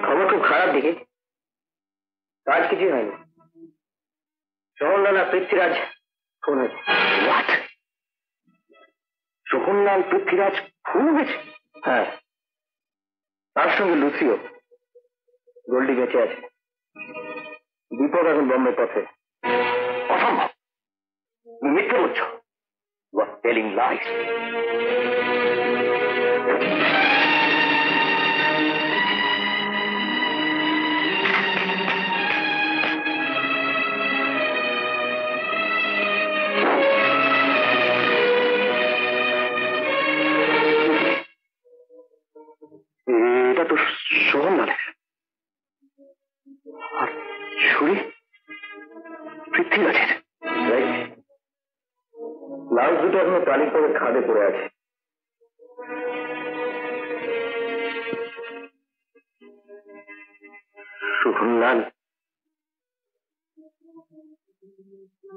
খবর খুব খারাপ দিকে। কাজ কিছুই হয়নি। সোহনলাল আর পৃথ্বীরাজ খুন হয়েছে। হোয়াট? সোহনলাল পৃথ্বীরাজ খুন হয়েছে? হ্যাঁ, তার সঙ্গে লুসিও। গোল্ডি বেঁচে আছে। দীপক এখন বম্বে পথে। অসম্ভব, তুমি মিথ্যে বলছো। You are telling lies. এটা তো সোহনলালের। আর ছুরি পৃথ্বীরাজের। লাশ দুটো এখনো কালীপুরের খাদে পড়ে আছে। সোহনলাল,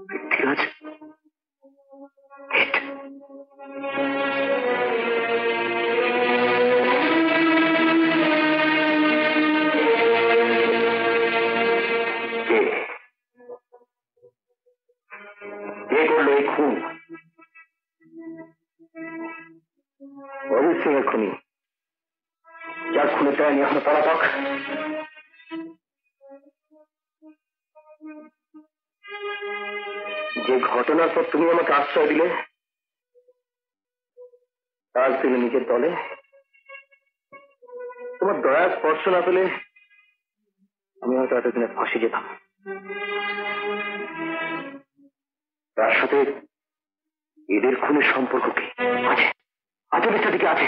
পৃথ্বীরাজ, কে করলো এই খুন? অজিত সিং এর খুনি, যার খুনে চায়নি এখনো পলাতক। যে ঘটনার পর তুমি আমাকে আশ্রয় দিলে, আজ তুমি নিজের দলে। তোমার দয়ার স্পর্শ না পেলে আমি হয়তো এতদিনে ফাঁসি যেতাম। তার সাথে এদের খুনের সম্পর্ক কি আছে? আছে বেচা দিকে আছে।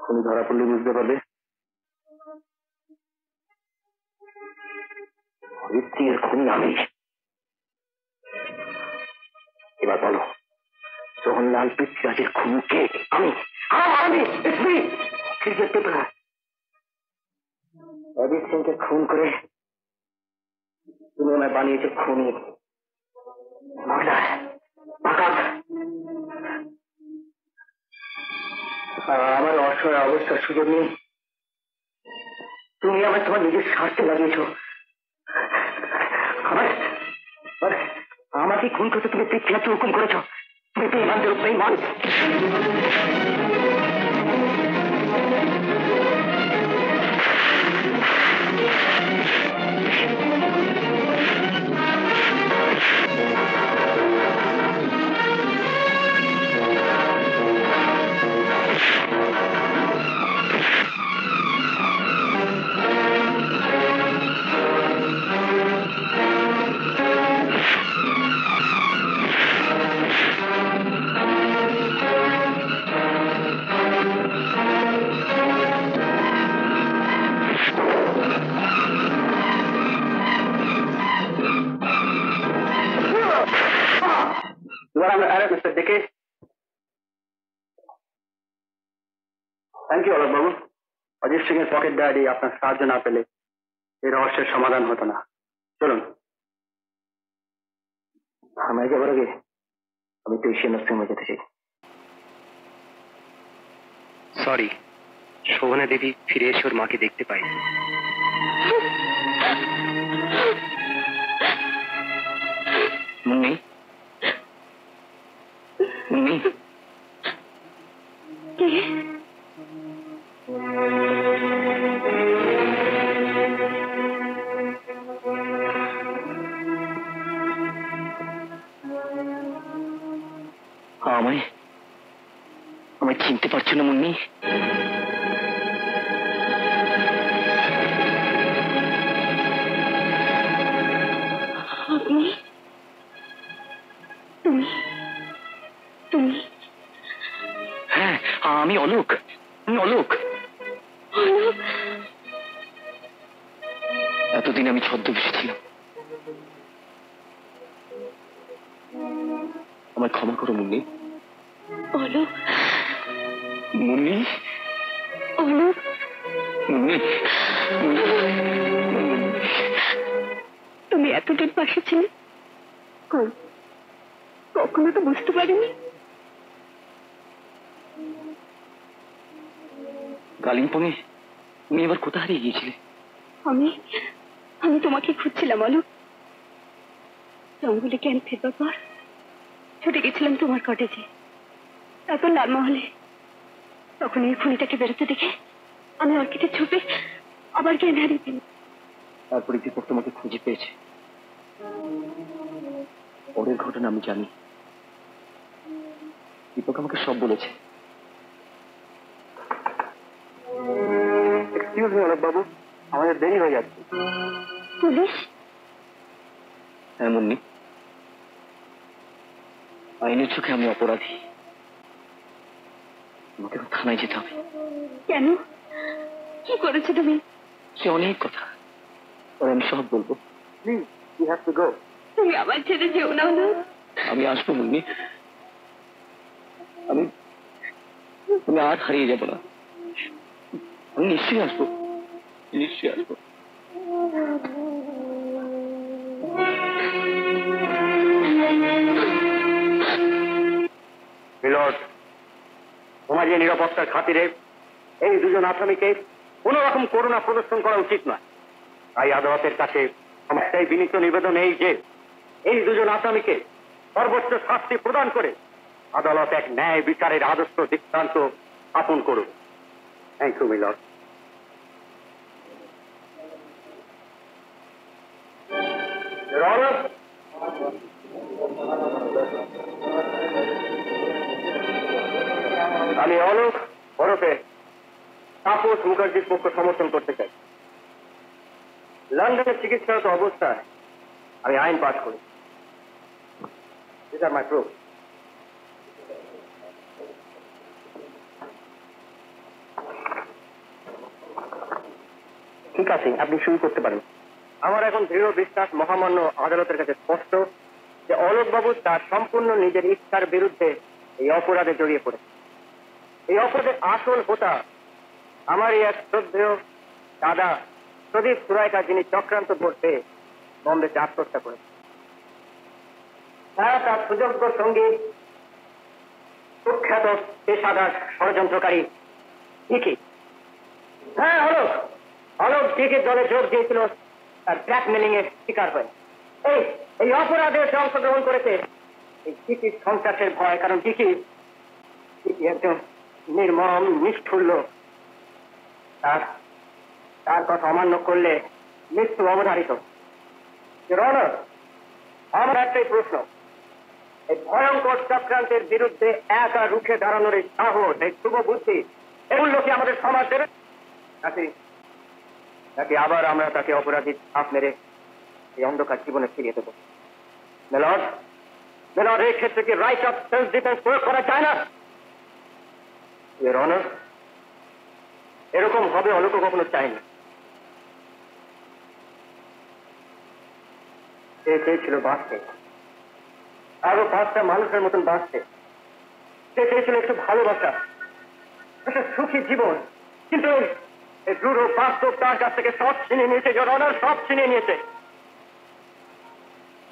খুনি ধরা পড়লে বুঝতে পারবে অরিত্রীর খুনি আমি। এবার বলো, সোহনলাল পৃথ্বীরাজের খুনি কে? আমি। অজিত সিংকে খুন করে তুমি আমায় বানিয়েছে খুনি। আমার অসহায় অবস্থার সুযোগ নিয়ে তুমি আমার তোমার নিজের স্বার্থে লাগিয়েছ। আমাকে খুন করতে তুমি পৃথ্বীরাজকে হুকুম করেছ। তুমি বেঈমানদের বেঈমান। থ্যাংক ইউ অলক বাবু। অজিত সিং এর পকেট ডায়েরি আপনার সাহায্য না পেলে এই রহস্যের সমাধান হতো না। চলুন। থানায় যাবার আগে আমি তো এশিয়ান নার্সিংহোমে যেতে চাই। সরি, শোভনা দেবী ফিরে এসে ওর মাকে দেখতে পাই। মুন্নি, মুন্নি, আমায় চিনতে পারছো না মুন্নি? আপনি? তুমি? তুমি? হ্যাঁ, আমি অলোক। অলোক। এতদিন আমি ছদ্মবেশে ছিলাম। আমায় ক্ষমা করো মুন্নি। অলোক। মুন্নি, অলোক। মুন্নি, তুমি এতদিন পাশে ছিলে, কখনো তো বুঝতে পারিনি। কালিম্পংয়ে তুমি এবার কোথায় হারিয়ে গিয়েছিলে? আমি তোমাকে খুঁজছিলাম অলোক। জঙ্গলে ক্যাম্প ফেরবার পর ছুটে গেছিলাম তোমার কটেজে, তারপর লালমহলে। তখন এই খুনিটাকে বেরোতে দেখে আমি অর্কিতে ছুটে আবার জ্ঞান হারিয়ে ফেলি। তারপরে দীপক তোমাকে খুঁজে পেয়েছে। পরের ঘটনা আমি জানি। দীপক আমাকে সব বলেছে। এক্সকিউজ মি অলোক বাবু, আমাদের দেরি হয়ে যাচ্ছে। পুলিশ? হ্যাঁ মুন্নি, আইনের চোখে আমি অপরাধী। আমাকে থানায় যেতে হবে। কেন? কি করেছো তুমি? সে অনেক কথা, আর আমি সব বলবো। Please, you have to go. তুমি আমার ছেড়ে যেও না অলোক। আমি আসবো মুন্নি, আমি আর হারিয়ে যাবো না। আমি নিশ্চয়ই আসবো, নিশ্চয়ই আসবো। মিলর্ড, সমাজের নিরাপত্তার খাতিরে এই দুজন আসামিকে কোন রকম করুণা প্রদর্শন করা উচিত নয়। তাই আদালতের কাছে আমার একটাই বিনীত নিবেদন এই যে এই দুজন আসামিকে সর্বোচ্চ শাস্তি প্রদান করে আদালত এক ন্যায় বিচারের আদর্শ দৃষ্টান্ত স্থাপন করুন। Thank you milord. আমি অলোক ওরফে তাপস মুখার্জির পক্ষ সমর্থন করতে চাই। লন্ডনের চিকিৎসারত অবস্থায় আমি আইন পাশ করি। These are my proof. ঠিক আছে, আপনি শুরু করতে পারেন। আমার এখন দৃঢ় বিশ্বাস মহামান্য আদালতের কাছে স্পষ্ট যে অলোক বাবু তার সম্পূর্ণ নিজের ইচ্ছার বিরুদ্ধে এই অপরাধে জড়িয়ে পড়েছে। এই অপরাধের আসল হোতা আমারই এক শ্রদ্ধেয় দাদা প্রদীপ সুরাইকা, যিনি চক্রান্ত করতে বম্বেতে আত্মহত্যা করেছে। তারা তার সুযোগ্য সঙ্গী কুখ্যাত পেশাদার ষড়যন্ত্রকারী ডিকি। হ্যাঁ, অলোক ডিকির দলে যোগ দিয়েছিল তার ব্ল্যাকমেলিং এর শিকার হয়ে। এই অপরাধে অংশগ্রহণ করেছে এই ডিকির সন্ত্রাসের ভয়, কারণ ডিকি একজন নির্মম নিষ্ঠুর লোক। তার কথা অমান্য করলে মৃত্যু অবধারিত। আমার একটাই প্রশ্ন, এই ভয়ঙ্কর চক্রান্তের বিরুদ্ধে একা রুখে দাঁড়ানোর এই সাহস, এই শুভ বুদ্ধি, এগুলো কি আমাদের সমাজ দেবে নাকি আবার আমরা তাকে অপরাধী ছাপ মেরে এই অন্ধকার জীবনে ফিরিয়ে দেবো? মেলর্ড, এই ক্ষেত্রে কি রাইট অফ সেলফ ডিফেন্স প্রয়োগ করা যায় না? ইওর অনার, এরকম হবে অলোক কখনো চায়নি। সে চেয়েছিল বাঁচতে, আরো 5টা মানুষের মতন বাঁচতে। সে চেয়েছিল একটু ভালোবাসা, একটা সুখী জীবন। কিন্তু এই রূঢ় বাস্তব তার কাছ থেকে সব ছিনিয়ে নিয়েছে। ইওর অনার, সব ছিনিয়ে নিয়েছে।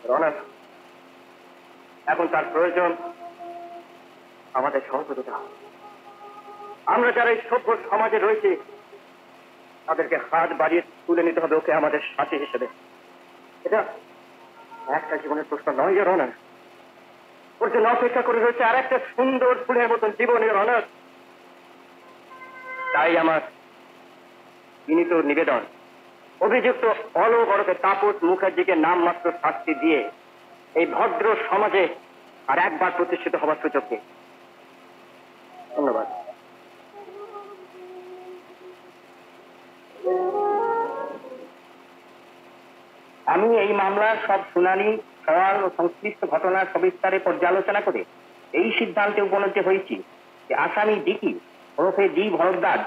ইওর অনার, এখন তার প্রয়োজন আমাদের সহযোগিতা। আমরা যারা এই সভ্য সমাজে রয়েছে তাদেরকে হাত বাড়িয়ে তুলে নিতে হবে ওকে আমাদের সাথী হিসেবে। এটা একটা জীবনের প্রশ্ন নয় যে রনার, ওর জন্য অপেক্ষা করে রয়েছে আর একটা সুন্দর ফুলের মতন জীবনের রনার। তাই আমার বিনীত নিবেদন, অভিযুক্ত অলোক ওরফে তাপস মুখার্জিকে নামমাত্র শাস্তি দিয়ে এই ভদ্র সমাজে আর একবার প্রতিষ্ঠিত হবার সুযোগ দিন। ধন্যবাদ। আমি এই মামলার সব শুনানি, সওয়াল ও সংশ্লিষ্ট ঘটনার সবিস্তারে পর্যালোচনা করে এই সিদ্ধান্তে উপনীত হয়েছি যে আসামি ডিকি ওরফে ডি ভরদ্বাজ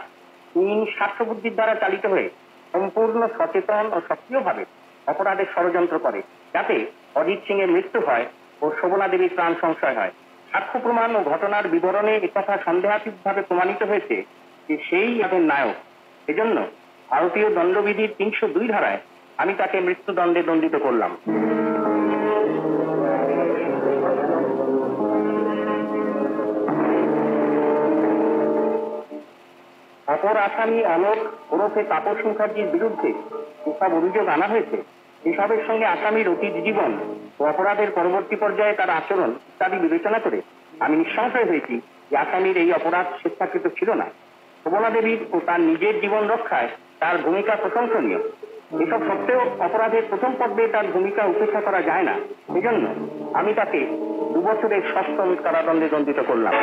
তিনি স্বার্থবুদ্ধির দ্বারা চালিত হয়ে সম্পূর্ণ সচেতন ও সক্রিয়ভাবে অপরাধের ষড়যন্ত্র করে, যাতে অজিত সিং এর মৃত্যু হয় ও শোভনা দেবীর প্রাণ সংশয় হয়। সাক্ষ্য প্রমাণ ও ঘটনার বিবরণে একথা সন্দেহাতীতভাবে প্রমাণিত হয়েছে যে সেই এদের নায়ক। এজন্য ভারতীয় দণ্ডবিধির 302 ধারায় আমি তাকে মৃত্যুদণ্ডে দণ্ডিত করলাম। অপর আসামি অলোক ওরফে তাপস মুখার্জির বিরুদ্ধে যেসব অভিযোগ আনা হয়েছে এসবের সঙ্গে আসামির অতীত জীবন ও অপরাধের পরবর্তী পর্যায়ে তার আচরণ ইত্যাদি বিবেচনা করে আমি নিঃসংশয় হয়েছি যে আসামির এই অপরাধ স্বেচ্ছাকৃত ছিল না। শোভনা দেবীর ও তার নিজের জীবন রক্ষায় তার ভূমিকা প্রশংসনীয়। এসব সত্ত্বেও অপরাধের প্রথম পর্বে তার ভূমিকা উপেক্ষা করা যায় না। এজন্য আমি তাকে 2 বছরের সশ্রম কারাদণ্ডে দণ্ডিত করলাম।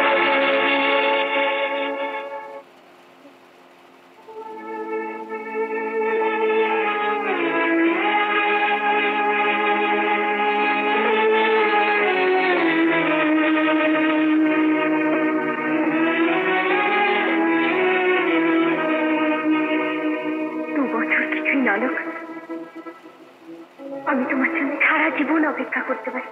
আমি তোমার জন্য সারা জীবন অপেক্ষা করতে পারি।